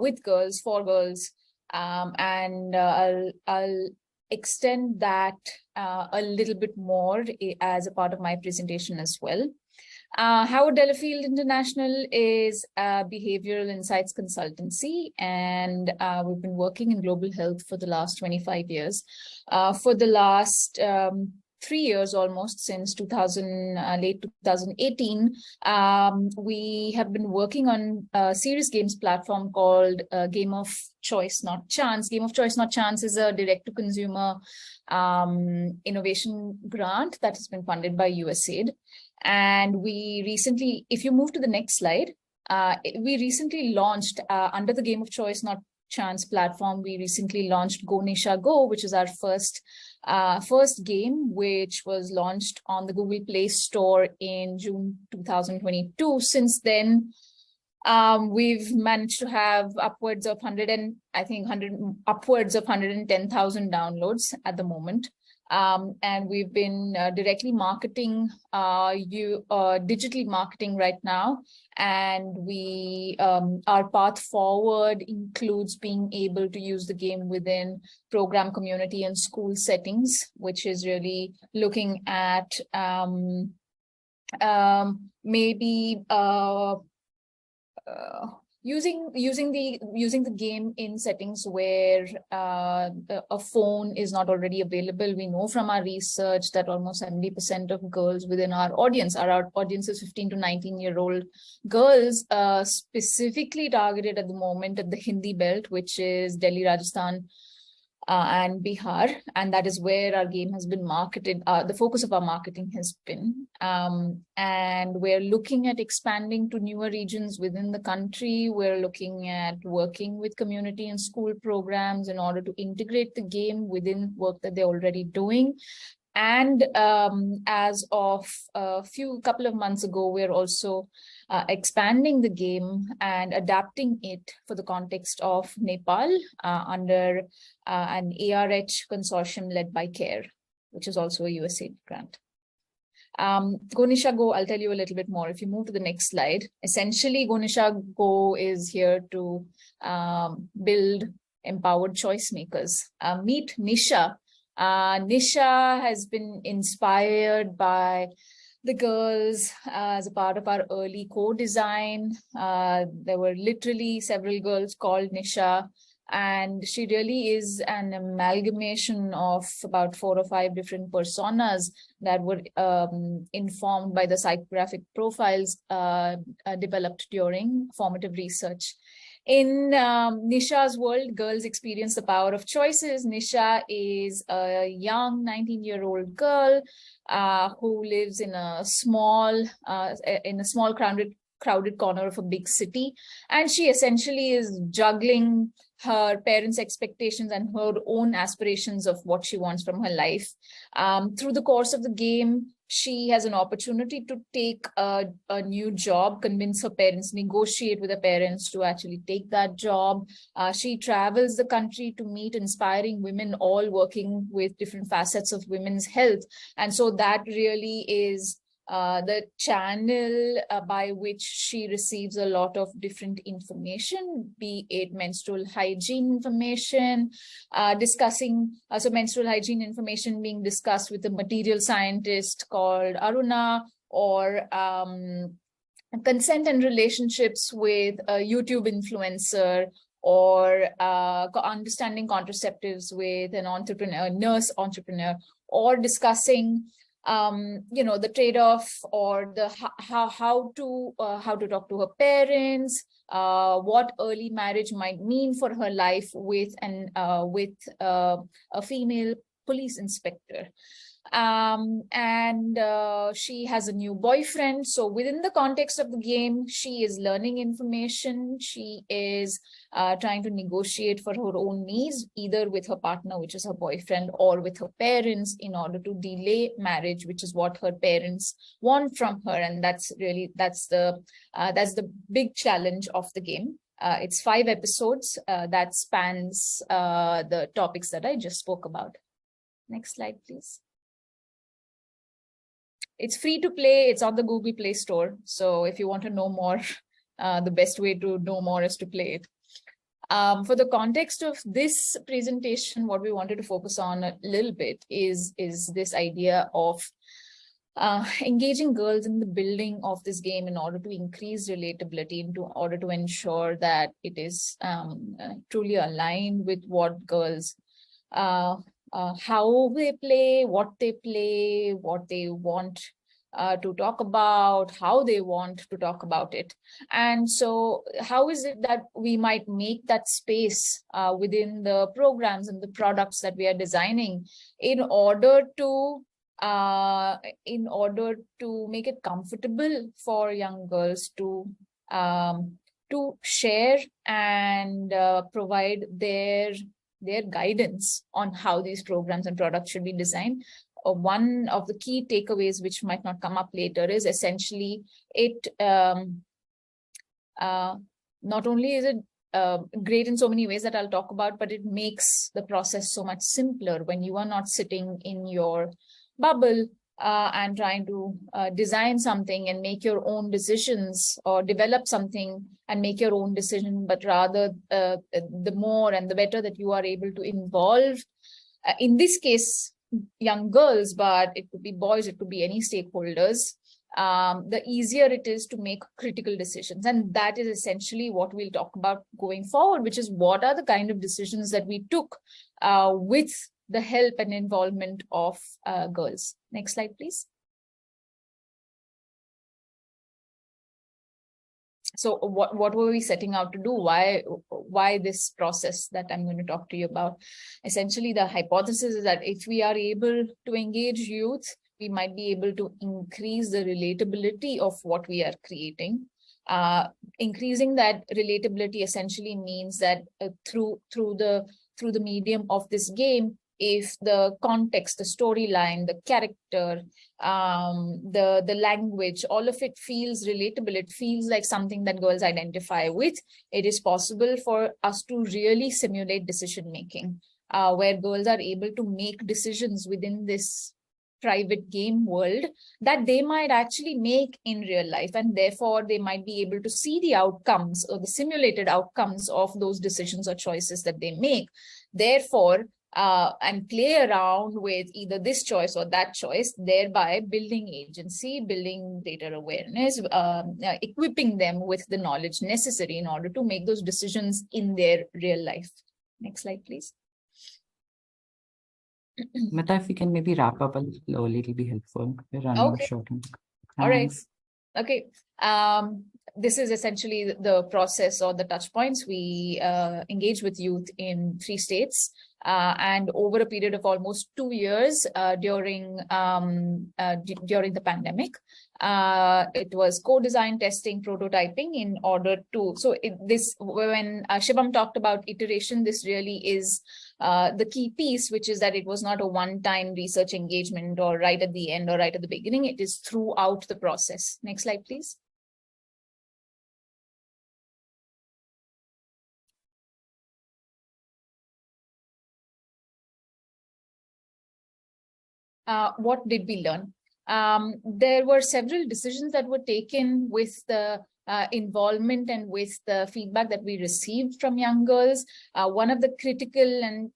with girls, for girls, and I'll extend that a little bit more as a part of my presentation as well. Howard Delafield International is a behavioral insights consultancy, and we've been working in global health for the last 25 years. For the last 3 years, almost since late 2018, we have been working on a serious games platform called Game of Choice Not Chance. Game of Choice Not Chance is a direct-to-consumer innovation grant that has been funded by USAID. And we recently, if you move to the next slide, we recently launched under the Game of Choice Not Chance platform. We recently launched Go Nisha Go, which is our first game, which was launched on the Google Play Store in June 2022. Since then, we've managed to have upwards of 110,000 downloads at the moment. And we've been directly marketing, digitally marketing right now. And we, our path forward includes being able to use the game within program, community, and school settings, which is really looking at maybe using the game in settings where a phone is not already available. We know from our research that almost 70% of girls within our audience is 15 to 19-year-old girls, specifically targeted at the moment at the Hindi belt, which is Delhi, Rajasthan, and Bihar, and that is where our game has been marketed. The focus of our marketing has been, and we're looking at expanding to newer regions within the country. We're looking at working with community and school programs in order to integrate the game within work that they're already doing. And as of a couple of months ago, we're also expanding the game and adapting it for the context of Nepal under an ARH consortium led by CARE, which is also a USAID grant. Go Nisha Go, I'll tell you a little bit more. If you move to the next slide, essentially Go Nisha Go is here to build empowered choice makers. Meet Nisha. Nisha has been inspired by the girls as a part of our early co-design. There were literally several girls called Nisha, and she really is an amalgamation of about 4 or 5 different personas that were informed by the psychographic profiles developed during formative research. In Nisha's world, girls experience the power of choices. Nisha is a young 19-year-old girl who lives in a small crowded corner of a big city, and she essentially is juggling her parents' expectations and her own aspirations of what she wants from her life. Through the course of the game, she has an opportunity to take a new job, convince her parents, negotiate with her parents to actually take that job. She travels the country to meet inspiring women, all working with different facets of women's health. And so that really is the channel by which she receives a lot of different information, be it menstrual hygiene information, so menstrual hygiene information being discussed with a material scientist called Aruna, or consent and relationships with a YouTube influencer, or understanding contraceptives with an entrepreneur, nurse entrepreneur, or discussing the trade-off, or the how to talk to her parents, what early marriage might mean for her life with a female police inspector. She has a new boyfriend. So within the context of the game, she is learning information. She is trying to negotiate for her own needs, either with her partner, which is her boyfriend, or with her parents, in order to delay marriage, which is what her parents want from her. And that's the big challenge of the game. It's 5 episodes that spans the topics that I just spoke about. Next slide, please. It's free to play. It's on the Google Play Store. So if you want to know more, the best way to know more is to play it. For the context of this presentation, what we wanted to focus on a little bit is this idea of engaging girls in the building of this game in order to increase relatability, in order to ensure that it is truly aligned with what girls how they play, what they want to talk about, how they want to talk about it. And so how is it that we might make that space within the programs and the products that we are designing in order to make it comfortable for young girls to share and provide their guidance on how these programs and products should be designed. One of the key takeaways, which might not come up later, is essentially it not only is it great in so many ways that I'll talk about, but it makes the process so much simpler when you are not sitting in your bubble and trying to design something and make your own decisions, or develop something and make your own decision, but rather the more and the better that you are able to involve, in this case, young girls, but it could be boys, it could be any stakeholders, the easier it is to make critical decisions. And that is essentially what we'll talk about going forward, which is what are the kind of decisions that we took with the help and involvement of girls. Next slide, please. So what were we setting out to do? Why this process that I'm going to talk to you about? Essentially, the hypothesis is that if we are able to engage youth, we might be able to increase the relatability of what we are creating. Increasing that relatability essentially means that through the medium of this game, if the context, the storyline, the character, the language, all of it feels relatable, it feels like something that girls identify with, it is possible for us to really simulate decision making, where girls are able to make decisions within this private game world that they might actually make in real life, and therefore they might be able to see the outcomes or the simulated outcomes of those decisions or choices that they make. Therefore, and play around with either this choice or that choice, thereby building agency, building greater awareness, equipping them with the knowledge necessary in order to make those decisions in their real life. Next slide, please. Mita, if we can maybe wrap up a little early, it'll be helpful. We're running short. All right. Okay. This is essentially the process or the touch points. We engage with youth in 3 states, and over a period of almost 2 years during the pandemic. It was co-design, testing, prototyping in order to, when Shivam talked about iteration, this really is the key piece, which is that it was not a one-time research engagement or right at the end or right at the beginning. It is throughout the process. Next slide, please. What did we learn? There were several decisions that were taken with the involvement and with the feedback that we received from young girls. One of the critical and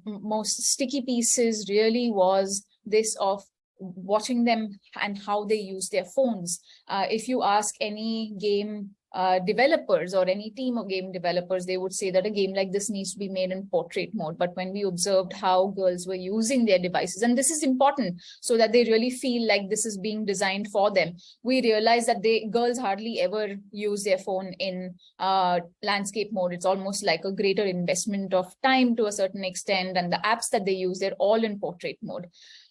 most sticky pieces really was this of watching them and how they use their phones. If you ask any game developers or any team of game developers, they would say that a game like this needs to be made in portrait mode. But when we observed how girls were using their devices, and this is important so that they really feel like this is being designed for them, we realized that girls hardly ever use their phone in landscape mode. It's almost like a greater investment of time to a certain extent, and the apps that they use, they're all in portrait mode.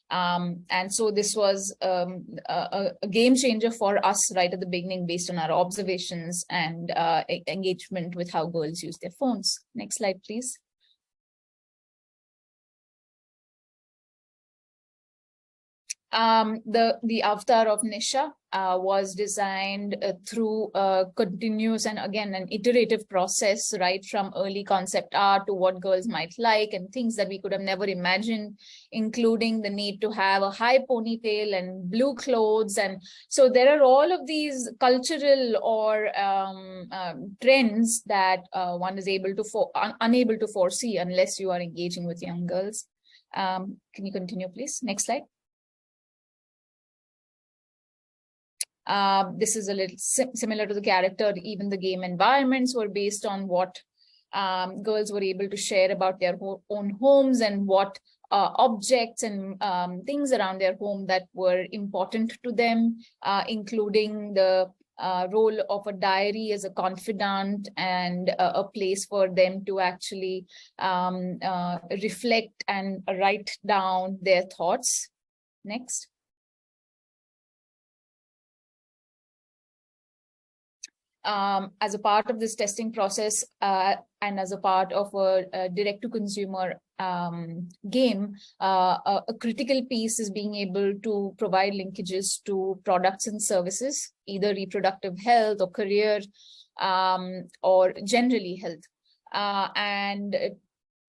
And so this was a game changer for us right at the beginning based on our observations and engagement with how girls use their phones. Next slide, please. The avatar of Nisha was designed through a continuous and again an iterative process, right from early concept art to what girls might like and things that we could have never imagined, including the need to have a high ponytail and blue clothes. And so there are all of these cultural or trends that one is unable to foresee unless you are engaging with young girls. Can you continue, please? Next slide. This is a little similar to the character. Even the game environments were based on what girls were able to share about their own homes and what objects and things around their home that were important to them, including the role of a diary as a confidant and a place for them to actually reflect and write down their thoughts. Next. As a part of this testing process and as a part of a direct-to-consumer game, a critical piece is being able to provide linkages to products and services, either reproductive health or career, or generally health.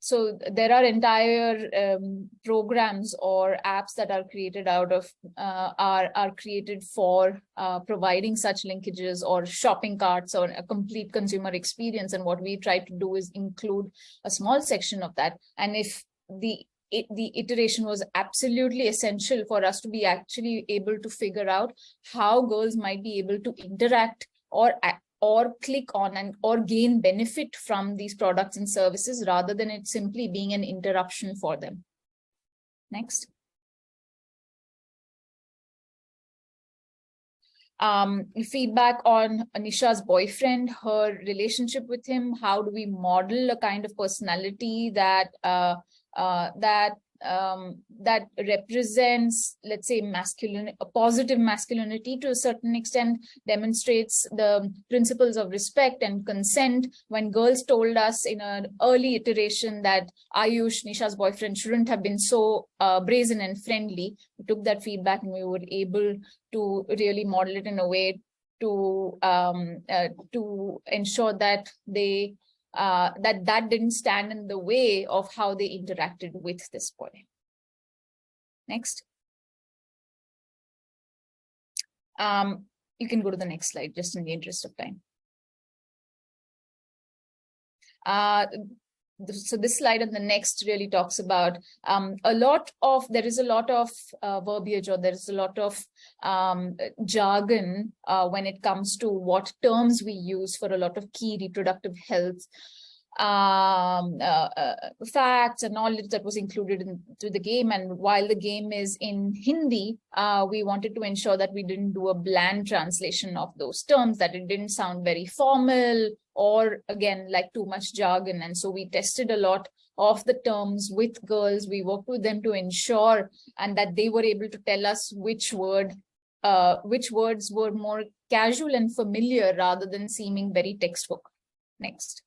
So there are entire programs or apps that are created out of are created for providing such linkages or shopping carts or a complete consumer experience. And what we try to do is include a small section of that. And if the iteration was absolutely essential for us to be actually able to figure out how girls might be able to interact or click on or gain benefit from these products and services, rather than it simply being an interruption for them. Next. Feedback on Anisha's boyfriend, her relationship with him. How do we model a kind of personality that that represents, let's say, a positive masculinity to a certain extent, demonstrates the principles of respect and consent. When girls told us in an early iteration that Ayush, Nisha's boyfriend, shouldn't have been so brazen and friendly, we took that feedback and we were able to really model it in a way to ensure that they that didn't stand in the way of how they interacted with this boy. Next. You can go to the next slide, just in the interest of time. So this slide and the next really talks about there is a lot of verbiage, or there is a lot of jargon when it comes to what terms we use for a lot of key reproductive health facts and knowledge that was included into the game. And while the game is in Hindi, we wanted to ensure that we didn't do a bland translation of those terms, that it didn't sound very formal or, again, like too much jargon. And so we tested a lot of the terms with girls. We worked with them to ensure and that they were able to tell us which words were more casual and familiar rather than seeming very textbook. Next.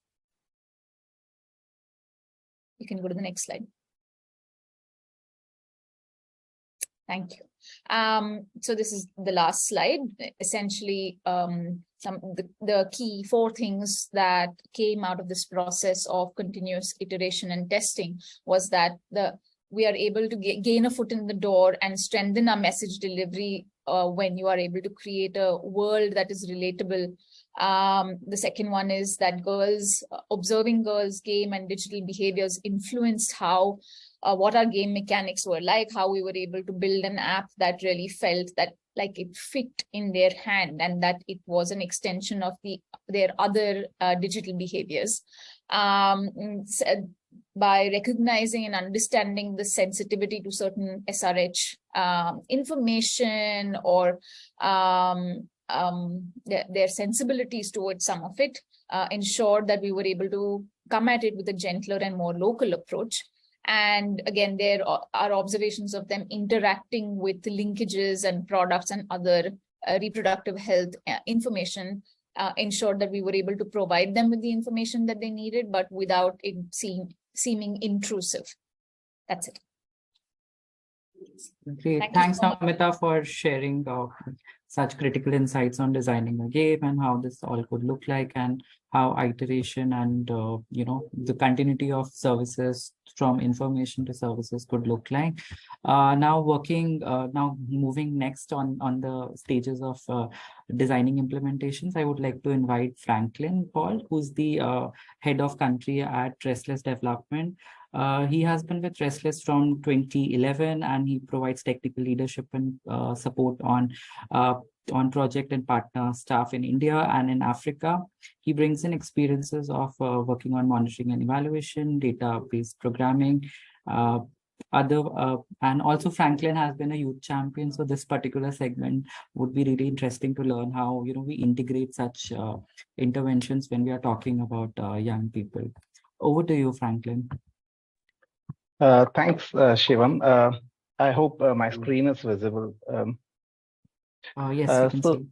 You can go to the next slide. Thank you. So this is the last slide. Essentially, the key 4 things that came out of this process of continuous iteration and testing was that we are able to gain a foot in the door and strengthen our message delivery when you are able to create a world that is relatable. The second one is that observing girls' game and digital behaviors influenced how what our game mechanics were like, how we were able to build an app that really felt that like it fit in their hand and that it was an extension of their other digital behaviors. By recognizing and understanding the sensitivity to certain SRH information or their sensibilities towards some of it, ensured that we were able to come at it with a gentler and more local approach. And again, there are observations of them interacting with linkages and products and other reproductive health information, ensured that we were able to provide them with the information that they needed, but without it seeming intrusive. That's it. Great. Thanks, Namita, for sharing such critical insights on designing a game and how this all could look like, and how iteration and the continuity of services from information to services could look like. Now moving next on the stages of designing implementations, I would like to invite Franklin Paul, who's the head of country at Restless Development. He has been with Restless from 2011, and he provides technical leadership and support on project and partner staff in India and in Africa. He brings in experiences of working on monitoring and evaluation, database programming, and also Franklin has been a youth champion. So this particular segment would be really interesting to learn how we integrate such interventions when we are talking about young people. Over to you, Franklin. Thanks, Shivam. I hope my screen is visible. Yes, you can see.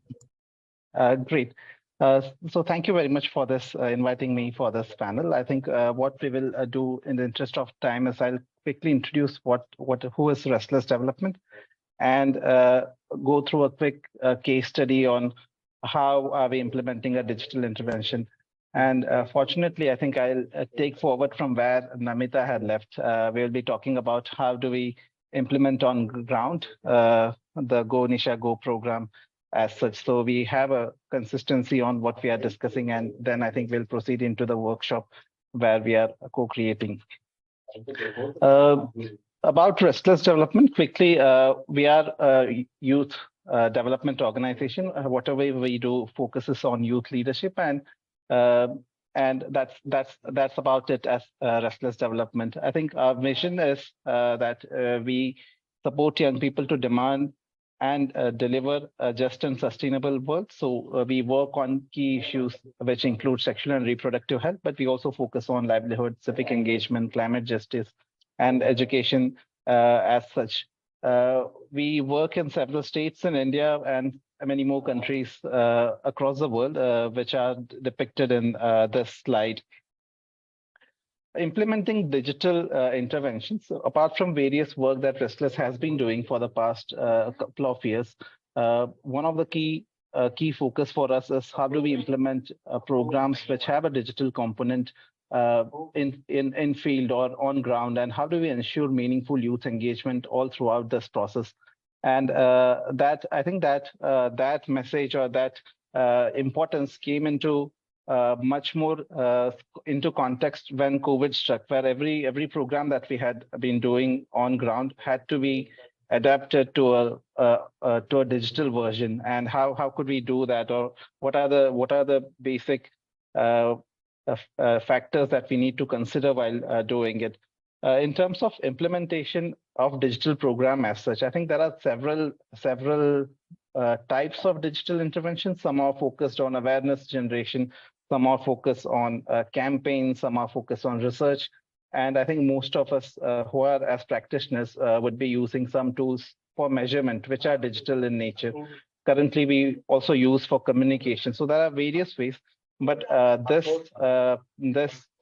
Great. So thank you very much for this, inviting me for this panel. I think what we will do in the interest of time is I'll quickly introduce who is Restless Development, and go through a quick case study on how are we implementing a digital intervention. And fortunately, I think I'll take forward from where Namita had left. We'll be talking about how do we implement on ground the Go Nisha Go program as such. So we have a consistency on what we are discussing, and then I think we'll proceed into the workshop where we are co-creating. About Restless Development, quickly, we are a youth development organization. Whatever we do focuses on youth leadership, and that's about it as Restless Development. I think our mission is that we support young people to demand and deliver a just and sustainable world. So we work on key issues which include sexual and reproductive health, but we also focus on livelihood, civic engagement, climate justice, and education as such. We work in several states in India and many more countries across the world, which are depicted in this slide. Implementing digital interventions, apart from various work that Restless has been doing for the past couple of years, one of the key focus for us is how do we implement programs which have a digital component in field or on ground, and how do we ensure meaningful youth engagement all throughout this process. And that I think that that message or that importance came into much more into context when COVID struck, where every program that we had been doing on ground had to be adapted to a digital version. And how could we do that, or what are the basic factors that we need to consider while doing it? In terms of implementation of digital program as such, I think there are several types of digital interventions. Some are focused on awareness generation, some are focused on campaigns, some are focused on research. And I think most of us who are as practitioners would be using some tools for measurement, which are digital in nature. Currently, we also use for communication. So there are various ways. But this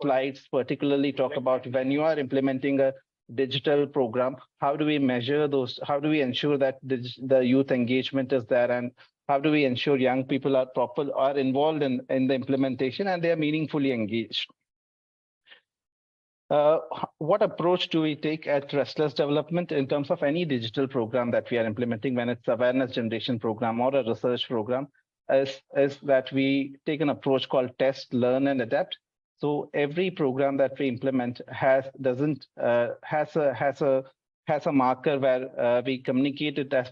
slides particularly talk about when you are implementing a digital program, how do we measure those? How do we ensure that the youth engagement is there, and how do we ensure young people are involved in the implementation and they are meaningfully engaged? What approach do we take at Restless Development in terms of any digital program that we are implementing, when it's awareness generation program or a research program? Is that we take an approach called test, learn, and adapt. So every program that we implement has a marker where we communicate it as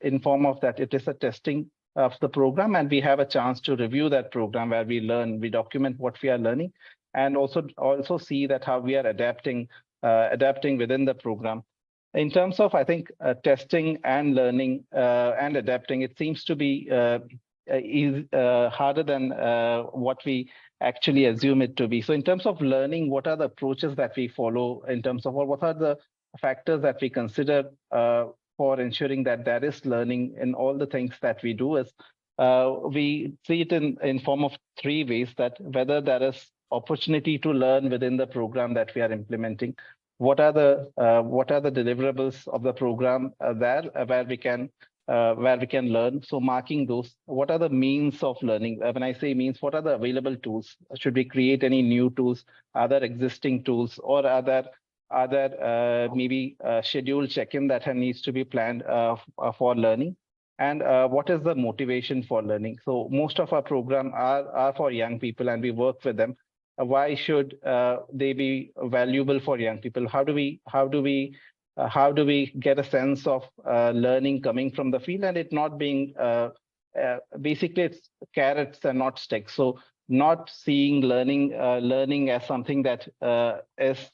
in form of that it is a testing of the program, and we have a chance to review that program where we learn, we document what we are learning, and also see that how we are adapting within the program. In terms of, I think, testing and learning and adapting, it seems to be harder than what we actually assume it to be. So in terms of learning, what are the approaches that we follow in terms of, or what are the factors that we consider for ensuring that there is learning in all the things that we do? Is we see it in form of three ways: that whether there is opportunity to learn within the program that we are implementing, what are the deliverables of the program there where we can learn. So marking those, what are the means of learning? When I say means, what are the available tools? Should we create any new tools? Are there existing tools, or are there maybe scheduled check-in that needs to be planned for learning? And what is the motivation for learning? So most of our program are for young people, and we work with them. Why should they be valuable for young people? How do we get a sense of learning coming from the field, and it not being basically it's carrots and not sticks? So not seeing learning as something that is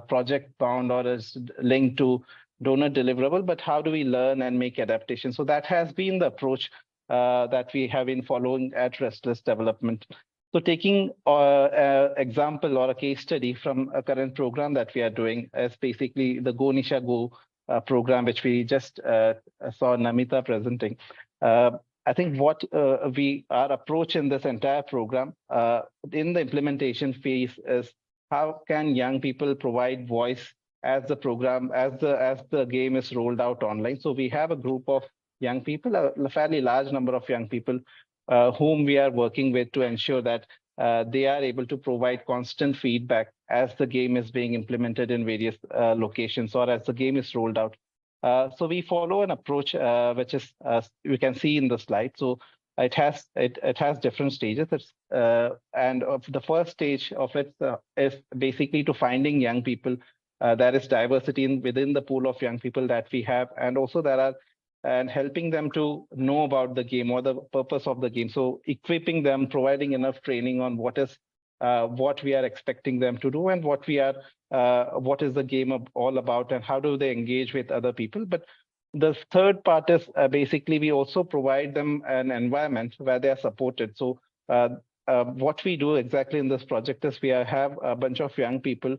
project bound or is linked to donor deliverable, but how do we learn and make adaptations? So that has been the approach that we have been following at Restless Development. So taking an example or a case study from a current program that we are doing is basically the Go Nisha Go program, which we just saw Namita presenting. I think what our approach in this entire program in the implementation phase is how can young people provide voice as the program, as the game is rolled out online. So we have a group of young people, a fairly large number of young people whom we are working with to ensure that they are able to provide constant feedback as the game is being implemented in various locations or as the game is rolled out. So we follow an approach which is you can see in the slide. So it has different stages. And the first stage of it is basically to finding young people. There is diversity within the pool of young people that we have, and also there are and helping them to know about the game or the purpose of the game. So equipping them, providing enough training on what we are expecting them to do and what is the game all about and how do they engage with other people. But the third part is basically we also provide them an environment where they are supported. So what we do exactly in this project is we have a bunch of young people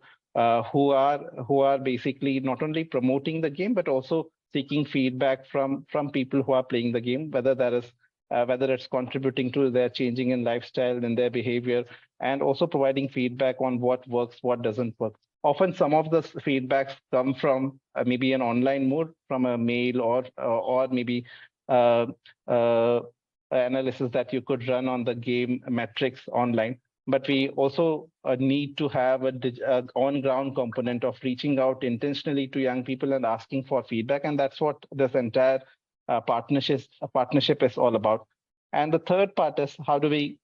who are basically not only promoting the game but also seeking feedback from people who are playing the game, whether it's contributing to their changing in lifestyle and their behavior, and also providing feedback on what works, what doesn't work. Often some of the feedbacks come from maybe an online mode, from a mail or maybe analysis that you could run on the game metrics online. But we also need to have an on-ground component of reaching out intentionally to young people and asking for feedback. And that's what this entire partnership is all about. And the third part is how do we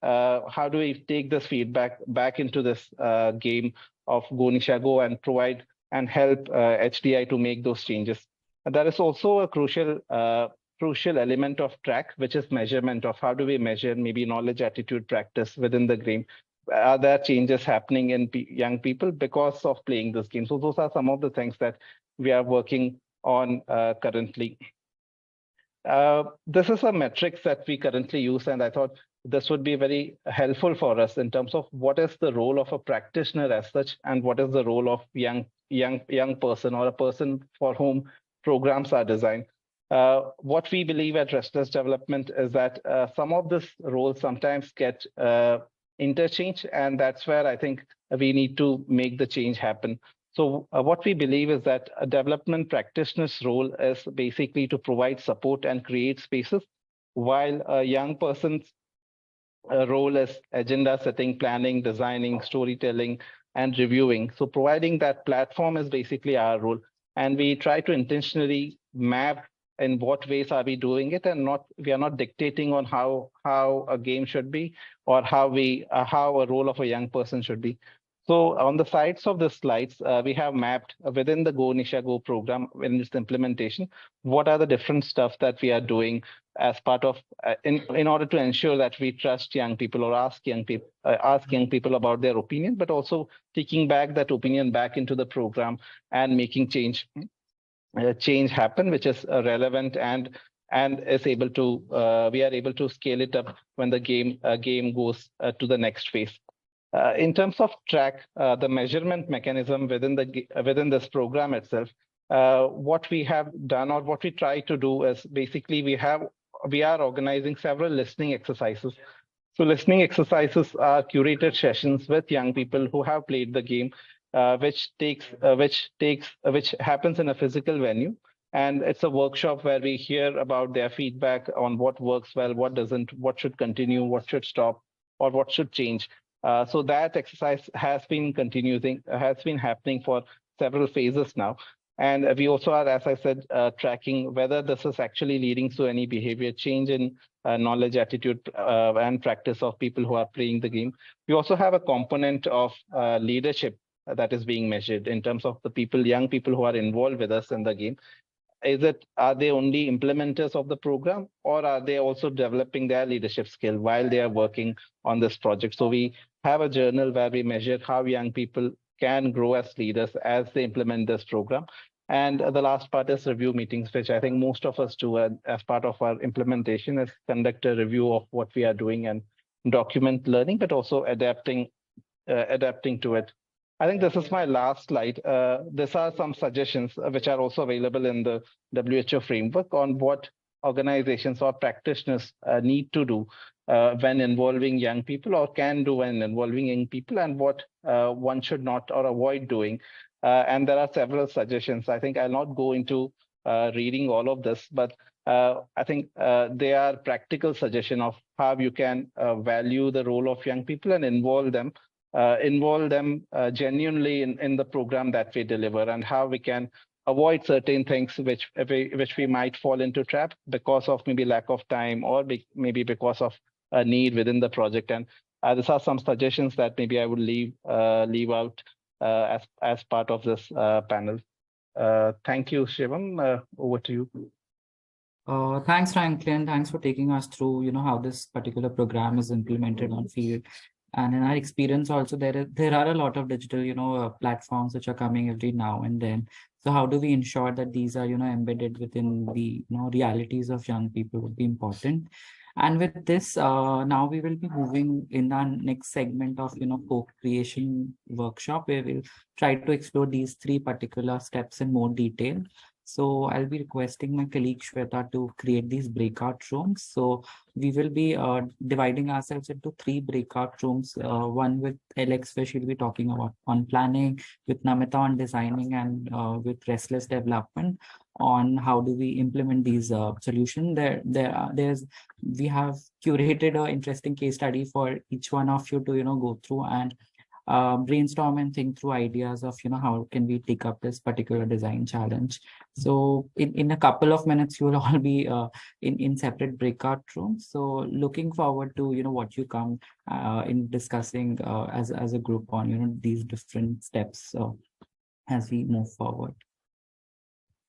take this feedback back into this game of Go Nisha Go and provide and help HDI to make those changes. And there is also a crucial element of track, which is measurement of how do we measure maybe knowledge, attitude, practice within the game. Are there changes happening in young people because of playing this game? So those are some of the things that we are working on currently. This is a metrics that we currently use, and I thought this would be very helpful for us in terms of what is the role of a practitioner as such, and what is the role of young person or a person for whom programs are designed. What we believe at Restless Development is that some of this roles sometimes get interchange, and that's where I think we need to make the change happen. So what we believe is that a development practitioner's role is basically to provide support and create spaces, while a young person's role is agenda setting, planning, designing, storytelling, and reviewing. So providing that platform is basically our role. And we try to intentionally map in what ways are we doing it, and we are not dictating on how a game should be or how a role of a young person should be. So on the sides of the slides, we have mapped within the Go Nisha Go program in its implementation, what are the different stuff that we are doing as part of in order to ensure that we trust young people or ask young people about their opinion, but also taking back that opinion back into the program and making change happen, which is relevant and is able to we are able to scale it up when the game goes to the next phase. In terms of track, the measurement mechanism within this program itself, what we have done or what we try to do is basically we are organizing several listening exercises. So listening exercises are curated sessions with young people who have played the game, which happens in a physical venue. And it's a workshop where we hear about their feedback on what works well, what doesn't, what should continue, what should stop, or what should change. So that exercise has been happening for several phases now. And we also are, as I said, tracking whether this is actually leading to any behavior change in knowledge, attitude, and practice of people who are playing the game. We also have a component of leadership that is being measured in terms of the young people who are involved with us in the game. Are they only implementers of the program, or are they also developing their leadership skill while they are working on this project? So we have a journal where we measure how young people can grow as leaders as they implement this program. And the last part is review meetings, which I think most of us do as part of our implementation, is conduct a review of what we are doing and document learning, but also adapting to it. I think this is my last slide. These are some suggestions which are also available in the WHO framework on what organizations or practitioners need to do when involving young people, or can do when involving young people, and what one should not or avoid doing. And there are several suggestions. I think I'll not go into reading all of this, but I think they are practical suggestions of how you can value the role of young people and involve them genuinely in the program that we deliver, and how we can avoid certain things which we might fall into trap because of maybe lack of time, or maybe because of a need within the project. And these are some suggestions that maybe I would leave out as part of this panel. Thank you, Shivam. Over to you. Thanks, Franklin. Thanks for taking us through, how this particular program is implemented on field. And in our experience also, there are a lot of digital, platforms which are coming every now and then. So how do we ensure that these are, embedded within the, realities of young people would be important. And with this, now we will be moving in our next segment of, co-creation workshop, where we'll try to explore these 3 particular steps in more detail. So I'll be requesting my colleague Shweta to create these breakout rooms. So we will be dividing ourselves into 3 breakout rooms. One with Alex, where she'll be talking about on planning, with Namita on designing, and with Restless development on how do we implement these solutions. We have curated an interesting case study for each one of you to go through and brainstorm and think through ideas of how can we take up this particular design challenge. So in a couple of minutes you will all be in separate breakout rooms. So looking forward to what you come in discussing as a group on these different steps as we move forward.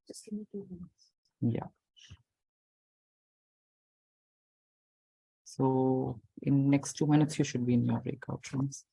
Just give me 2 minutes. Yeah. So in next 2 minutes you should be in your breakout rooms.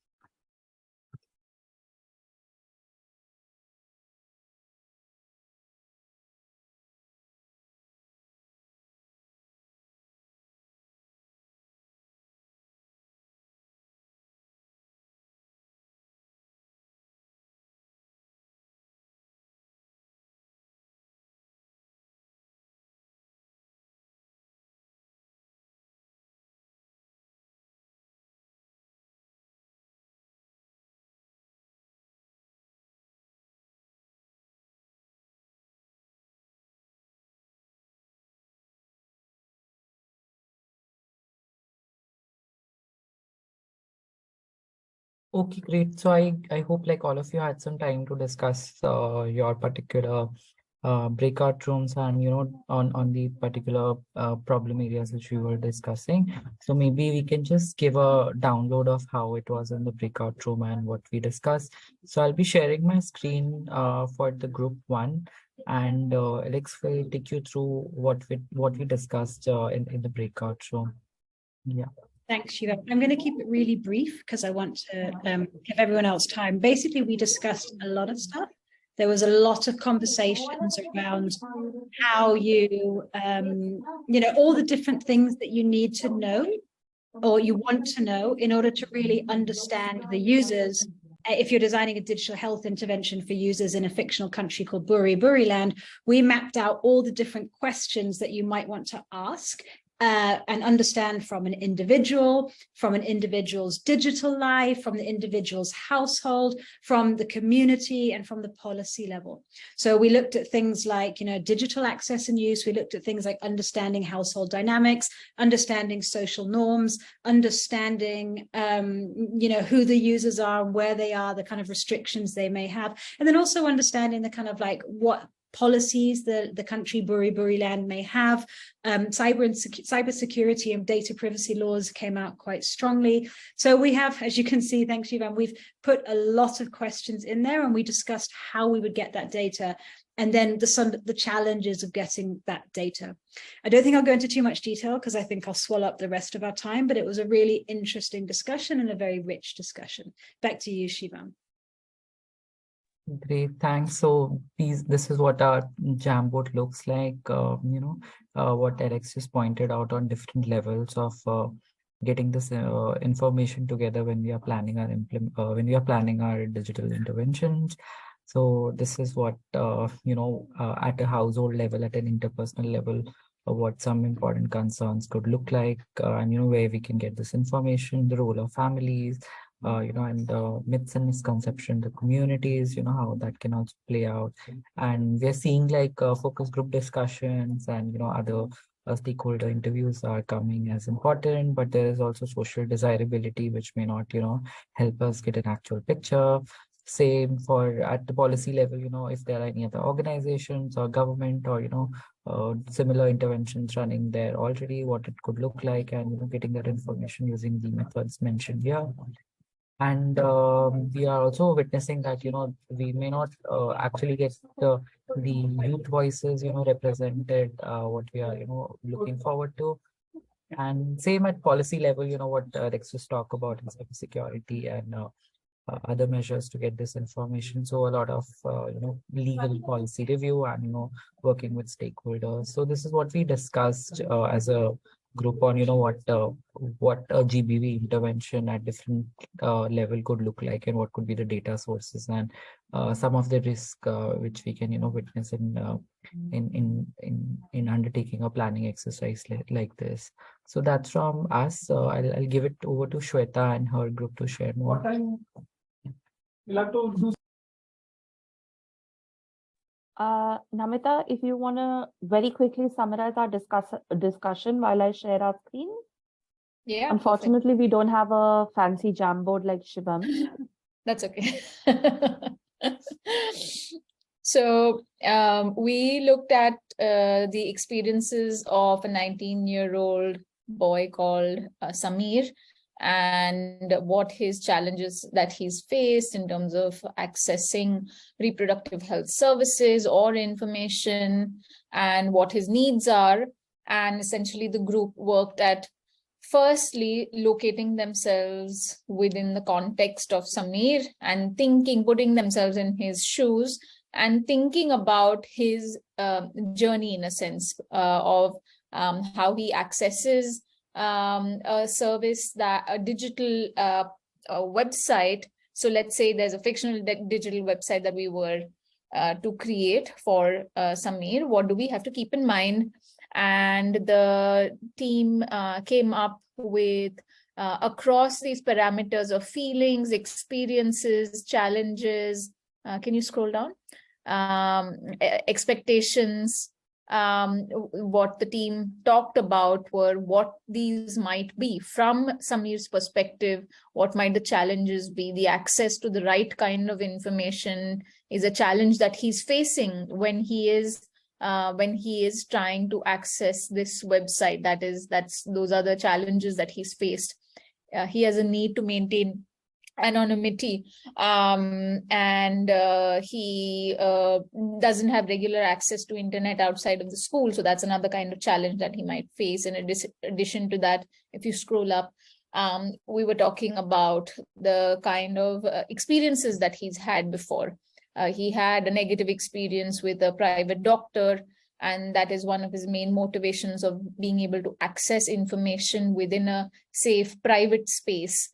Okay, great. So I hope like all of you had some time to discuss your particular breakout rooms and on the particular problem areas which we were discussing. So maybe we can just give a download of how it was in the breakout room and what we discussed. So I'll be sharing my screen for the group 1, and Alex will take you through what we discussed in the breakout room. Yeah. Thanks, Shiva. I'm going to keep it really brief because I want to give everyone else time. Basically, we discussed a lot of stuff. There was a lot of conversations around how you, all the different things that you need to know or you want to know in order to really understand the users. If you're designing a digital health intervention for users in a fictional country called Buri Land, we mapped out all the different questions that you might want to ask and understand from an individual, from an individual's digital life, from the individual's household, from the community, and from the policy level. So we looked at things like, digital access and use. We looked at things like understanding household dynamics, understanding social norms, understanding, who the users are, where they are, the kind of restrictions they may have, and then also understanding the kind of like what policies the country Buri Land may have. Cyber security and data privacy laws came out quite strongly. So we have, as you can see, thanks Shivan, we've put a lot of questions in there, and we discussed how we would get that data and then the challenges of getting that data. I don't think I'll go into too much detail because I think I'll swallow up the rest of our time, but it was a really interesting discussion and a very rich discussion. Back to you, Shivan. Great, thanks. So this is what our Jamboard looks like. What Alex just pointed out on different levels of getting this information together when we are planning our digital interventions. So this is what at a household level, at an interpersonal level, what some important concerns could look like, and where we can get this information, the role of families, and the myths and misconceptions, the communities, how that can also play out. And we're seeing like focus group discussions and other stakeholder interviews are coming as important, but there is also social desirability, which may not, help us get an actual picture. Same for at the policy level, if there are any other organizations or government or, similar interventions running there already, what it could look like, and, getting that information using the methods mentioned here. And we are also witnessing that, we may not actually get the youth voices, represented, what we are, looking forward to. And same at policy level, what Rexus talk about in cybersecurity and other measures to get this information. So a lot of, legal policy review and, working with stakeholders. So this is what we discussed as a group on, what a GBV intervention at different level could look like, and what could be the data sources, and some of the risk which we can, witness in undertaking a planning exercise like this. So that's from us. I'll give it over to Shweta and her group to share more. We'll have to do. Namita, if you want to very quickly summarize our discussion while I share our screen. Yeah. Unfortunately, we don't have a fancy Jamboard like Shivam. That's okay. So we looked at the experiences of a 19-year-old boy called Samir, and what his challenges that he's faced in terms of accessing reproductive health services or information, and what his needs are. And essentially the group worked at firstly locating themselves within the context of Samir and putting themselves in his shoes and thinking about his journey, in a sense, of how he accesses a service, that a digital website. So let's say there's a fictional digital website that we were to create for Samir. What do we have to keep in mind? And the team came up with across these parameters of feelings, experiences, challenges. Can you scroll down? Expectations. What the team talked about were what these might be from Samir's perspective. What might the challenges be? The access to the right kind of information is a challenge that he's facing when he is trying to access this website. Those are the challenges that he's faced. He has a need to maintain anonymity, and he doesn't have regular access to internet outside of the school. So that's another kind of challenge that he might face. In addition to that, if you scroll up, we were talking about the kind of experiences that he's had before. He had a negative experience with a private doctor, and that is one of his main motivations of being able to access information within a safe private space.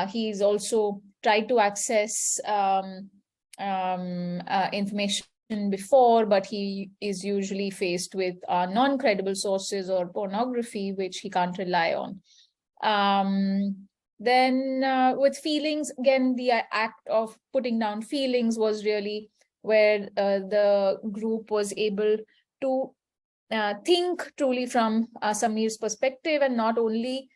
He's also tried to access information before, but he is usually faced with non-credible sources or pornography, which he can't rely on. Then with feelings, again, the act of putting down feelings was really where the group was able to think truly from Samir's perspective, and not only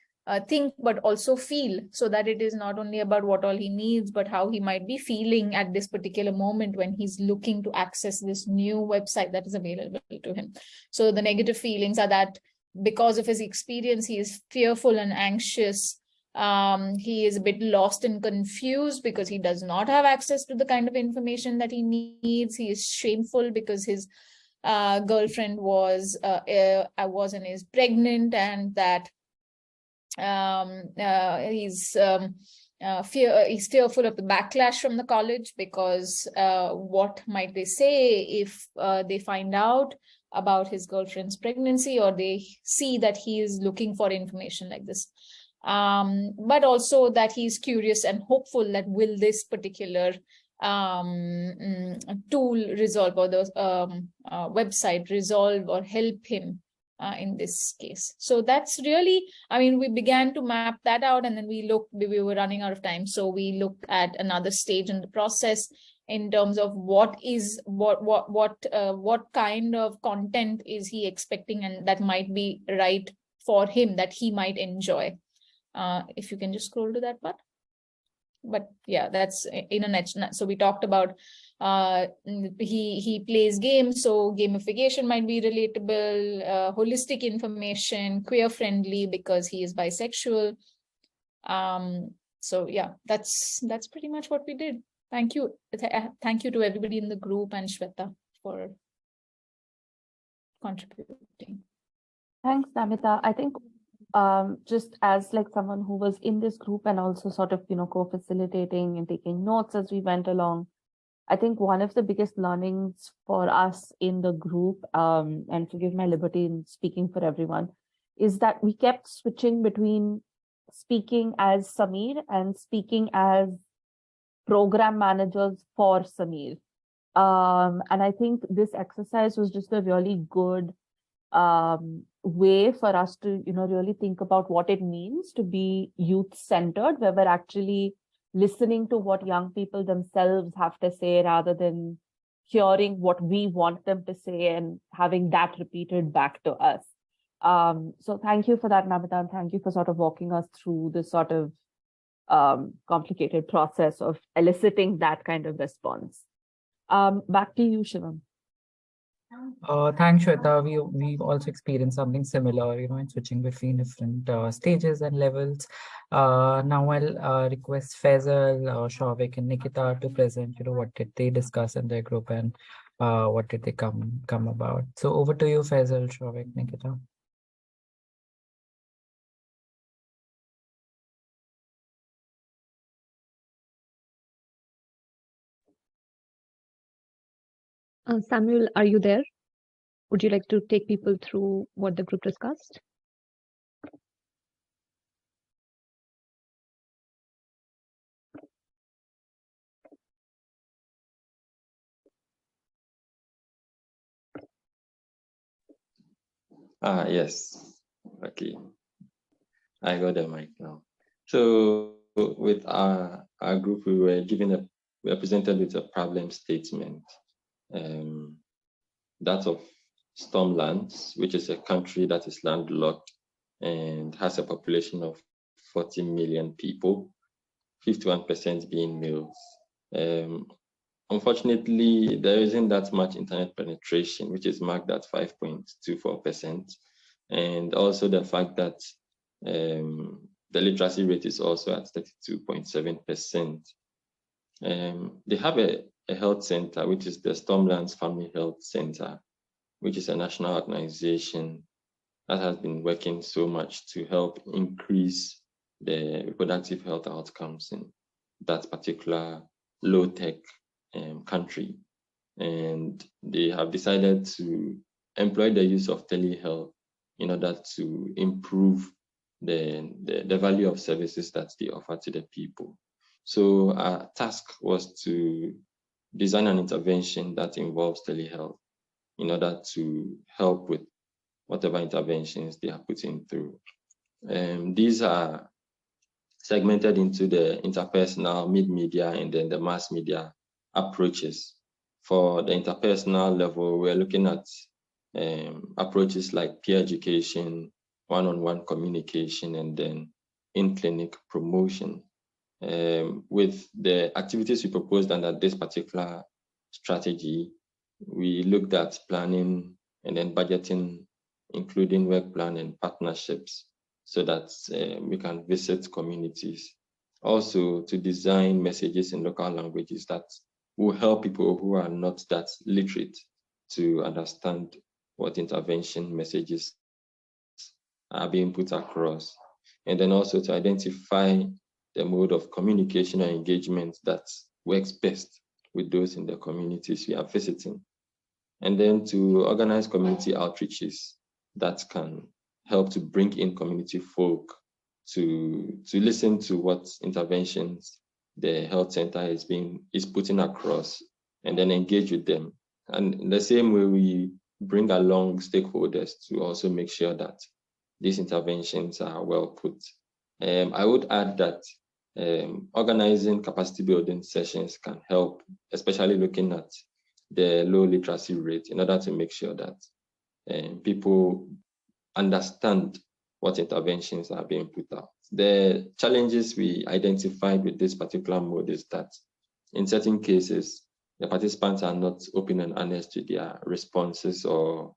think but also feel, so that it is not only about what all he needs, but how he might be feeling at this particular moment when he's looking to access this new website that is available to him. So the negative feelings are that because of his experience, he is fearful and anxious. He is a bit lost and confused because he does not have access to the kind of information that he needs. He is shameful because his girlfriend was and is pregnant, and that he's fearful of the backlash from the college, because what might they say if they find out about his girlfriend's pregnancy, or they see that he is looking for information like this. But also that he's curious and hopeful that will this particular tool resolve, or the website resolve or help him in this case. So that's really, I mean, we began to map that out, and then we were running out of time. So we looked at another stage in the process in terms of what kind of content is he expecting, and that might be right for him, that he might enjoy. If you can just scroll to that part. But yeah, that's in a nutshell. So we talked about he plays games, so gamification might be relatable, holistic information, queer friendly because he is bisexual. So yeah, that's pretty much what we did. Thank you. Thank you to everybody in the group and Shweta for contributing. Thanks, Namita. I think just as like someone who was in this group and also sort of, co-facilitating and taking notes as we went along, I think one of the biggest learnings for us in the group, and forgive my liberty in speaking for everyone, is that we kept switching between speaking as Samir and speaking as program managers for Samir. And I think this exercise was just a really good way for us to, really think about what it means to be youth-centered, where we're actually listening to what young people themselves have to say rather than hearing what we want them to say and having that repeated back to us. So thank you for that, Namita, and thank you for sort of walking us through this sort of complicated process of eliciting that kind of response. Back to you, Shivam. Thanks, Shweta. We've also experienced something similar, in switching between different stages and levels. Now I'll request Faisal, Shavik, and Nikita to present, what did they discuss in their group and what did they come about. So over to you, Faisal, Shavik, Nikita. Samuel, are you there? Would you like to take people through what the group discussed? Yes. Okay. I got the mic now. So with our group, we were presented with a problem statement. That of Stormlands, which is a country that is landlocked and has a population of 40 million people, 51% being males. Unfortunately, there isn't that much internet penetration, which is marked at 5.24%. And also the fact that the literacy rate is also at 32.7%. They have a health center, which is the Stormlands Family Health Center, which is a national organization that has been working so much to help increase the reproductive health outcomes in that particular low-tech country. And they have decided to employ the use of telehealth in order to improve the value of services that they offer to the people. So our task was to design an intervention that involves telehealth in order to help with whatever interventions they are putting through. These are segmented into the interpersonal, mid-media, and then the mass media approaches. For the interpersonal level, we're looking at approaches like peer education, one-on-one communication, and then in-clinic promotion. With the activities we proposed under this particular strategy, we looked at planning and then budgeting, including work plan and partnerships, so that we can visit communities. Also, to design messages in local languages that will help people who are not that literate to understand what intervention messages are being put across. And then also to identify the mode of communication and engagement that works best with those in the communities we are visiting. And then to organize community outreaches that can help to bring in community folk to listen to what interventions the health center is putting across, and then engage with them. And in the same way, we bring along stakeholders to also make sure that these interventions are well put. I would add that organizing capacity building sessions can help, especially looking at the low literacy rate, in order to make sure that people understand what interventions are being put out. The challenges we identified with this particular mode is that in certain cases, the participants are not open and honest to their responses or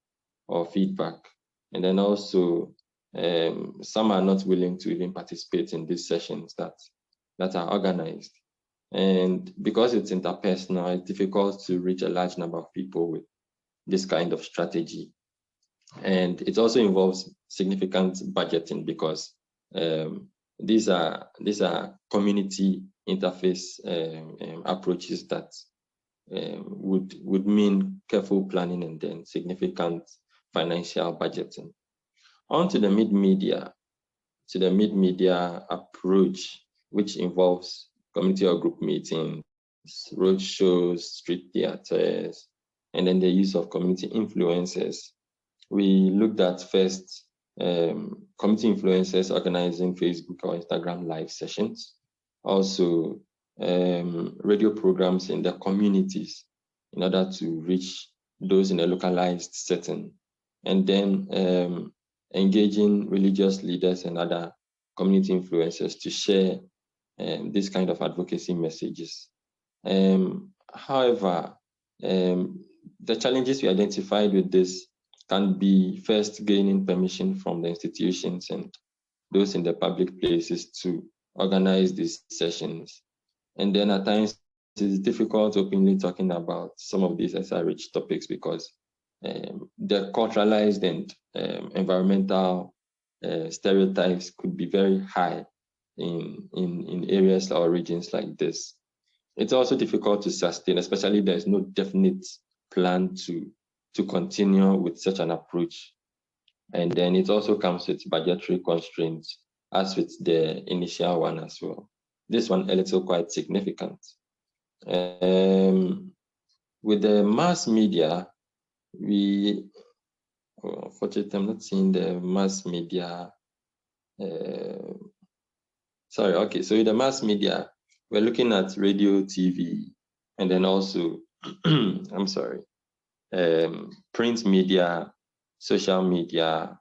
feedback. And then also, some are not willing to even participate in these sessions that are organized. And because it's interpersonal, it's difficult to reach a large number of people with this kind of strategy. And it also involves significant budgeting because these are community interface approaches that would mean careful planning and then significant financial budgeting. On to the mid-media approach, which involves community or group meetings, road shows, street theaters, and then the use of community influencers. We looked at first community influencers organizing Facebook or Instagram live sessions, also radio programs in the communities in order to reach those in a localized setting, and then engaging religious leaders and other community influencers to share this kind of advocacy messages. However, the challenges we identified with this can be first gaining permission from the institutions and those in the public places to organize these sessions. And then at times it's difficult openly talking about some of these SRH topics because the culturalized and environmental stereotypes could be very high in areas or regions like this. It's also difficult to sustain, especially there's no definite plan to continue with such an approach. And then it also comes with budgetary constraints, as with the initial one as well. This one a little quite significant. With the mass media, unfortunately, I'm not seeing the mass media. So with the mass media, we're looking at radio, TV, and then also, print media, social media,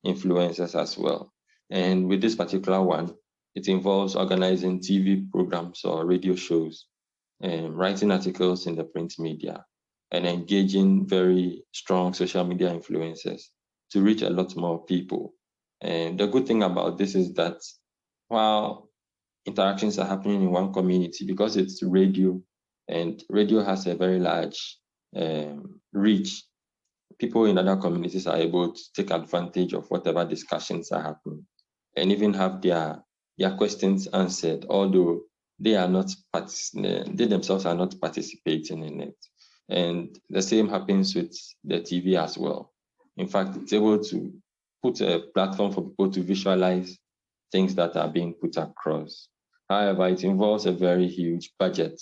influencers as well. And with this particular one, it involves organizing TV programs or radio shows, writing articles in the print media, and engaging very strong social media influencers to reach a lot more people. And the good thing about this is that while interactions are happening in one community, because it's radio, and radio has a very large reach, people in other communities are able to take advantage of whatever discussions are happening and even have their questions answered, although they themselves are not participating in it. And the same happens with the TV as well. In fact, it's able to put a platform for people to visualize things that are being put across. However, it involves a very huge budget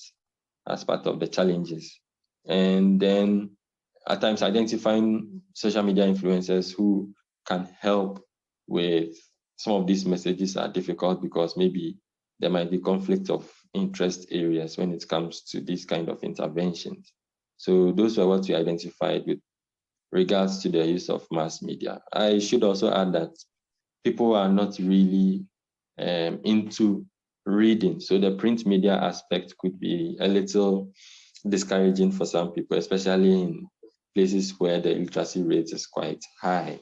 as part of the challenges. And then at times identifying social media influencers who can help with some of these messages are difficult because maybe there might be conflict of interest areas when it comes to these kind of interventions. So those were what we identified with regards to the use of mass media. I should also add that people are not really into reading. So the print media aspect could be a little discouraging for some people, especially in places where the literacy rate is quite high.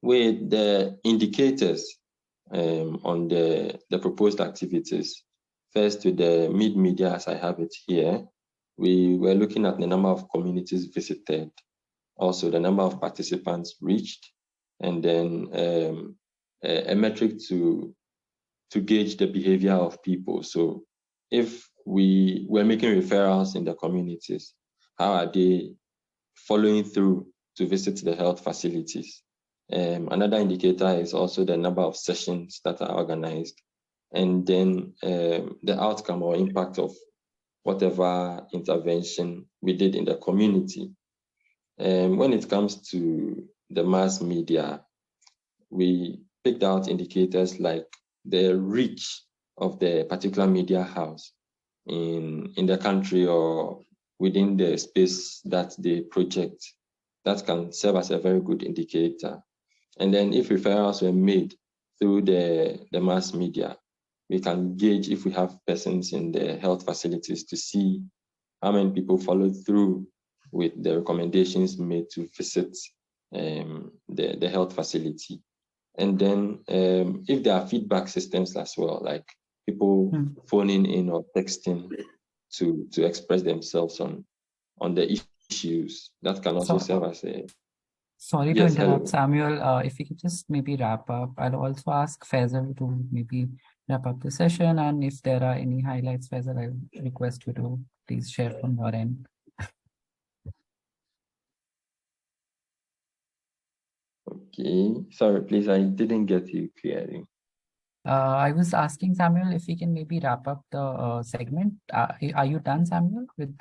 With the indicators on the proposed activities, first with the mid-media, as I have it here, we were looking at the number of communities visited, also the number of participants reached, and then a metric to gauge the behavior of people. So if we were making referrals in the communities, how are they following through to visit the health facilities? Another indicator is also the number of sessions that are organized, and then the outcome or impact of whatever intervention we did in the community. when it comes to the mass media, we picked out indicators like the reach of the particular media house in the country or within the space that they project. That can serve as a very good indicator. And then if referrals were made through the mass media, we can gauge if we have persons in the health facilities to see how many people follow through with the recommendations made to visit the health facility. And then if there are feedback systems as well, like people phoning in or texting to express themselves on the issues, that can also serve as a... Sorry Yes, to interrupt, hello. Samuel. If you could just maybe wrap up. I'll also ask Faisal to maybe wrap up the session. And if there are any highlights, Faisal, I request you to please share from your end. Okay, sorry, please, I didn't get you clearly. I was asking Samuel if we can maybe wrap up the segment. Are you done, Samuel, with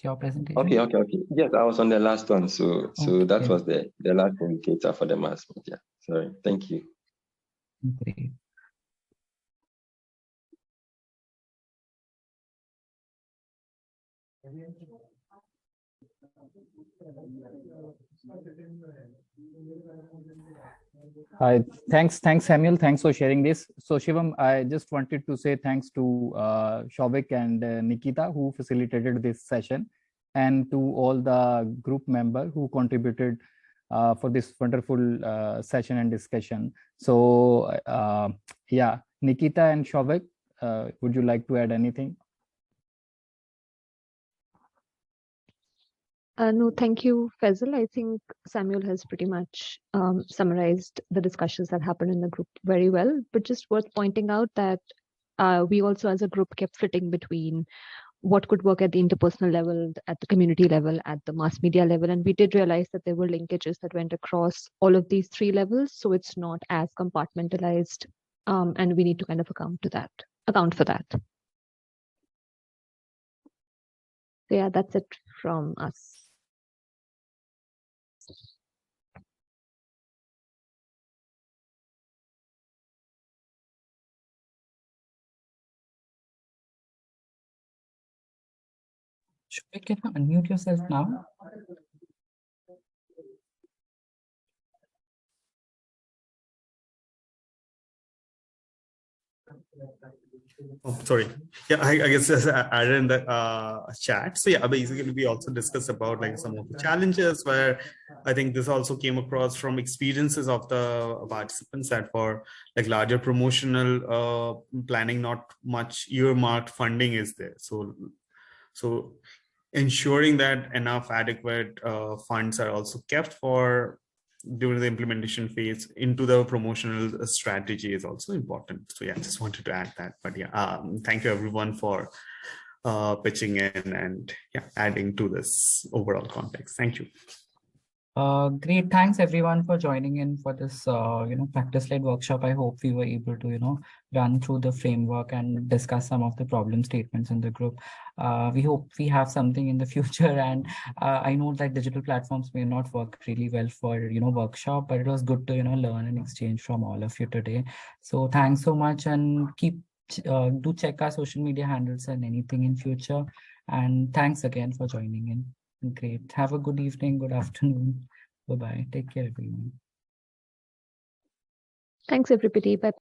your presentation? Okay. Yes, I was on the last one, so that Okay. was the last indicator for the mass media. Sorry, thank you. Great. Hi, thanks Samuel. Thanks for sharing this. So Shivam, I just wanted to say thanks to Shouvik and Nikita who facilitated this session, and to all the group members who contributed for this wonderful session and discussion. So yeah, Nikita and Shouvik, would you like to add anything? No, thank you, Faisal. I think Samuel has pretty much summarized the discussions that happened in the group very well, but just worth pointing out that we also as a group kept fitting between what could work at the interpersonal level, at the community level, at the mass media level. And we did realize that there were linkages that went across all of these three levels. So it's not as compartmentalized, and we need to kind of account for that. So yeah, that's it from us. Shouvik, can you unmute yourself now? Oh, sorry. Yeah, I guess as I added in the chat. So yeah, basically we also discussed about like some of the challenges where I think this also came across from experiences of the participants that for like larger promotional planning, not much earmarked funding is there. So ensuring that enough adequate funds are also kept for during the implementation phase into the promotional strategy is also important. So yeah, just wanted to add that. But yeah, thank you everyone for pitching in and yeah, adding to this overall context. Thank you. Great. Thanks everyone for joining in for this, practice-led workshop. I hope we were able to, run through the framework and discuss some of the problem statements in the group. We hope we have something in the future. And I know that digital platforms may not work really well for, workshop, but it was good to, learn and exchange from all of you today. So thanks so much, and do check our social media handles and anything in future. And thanks again for joining in. Great. Have a good evening, good afternoon. Bye-bye. Take care, everyone. Thanks, everybody. Bye.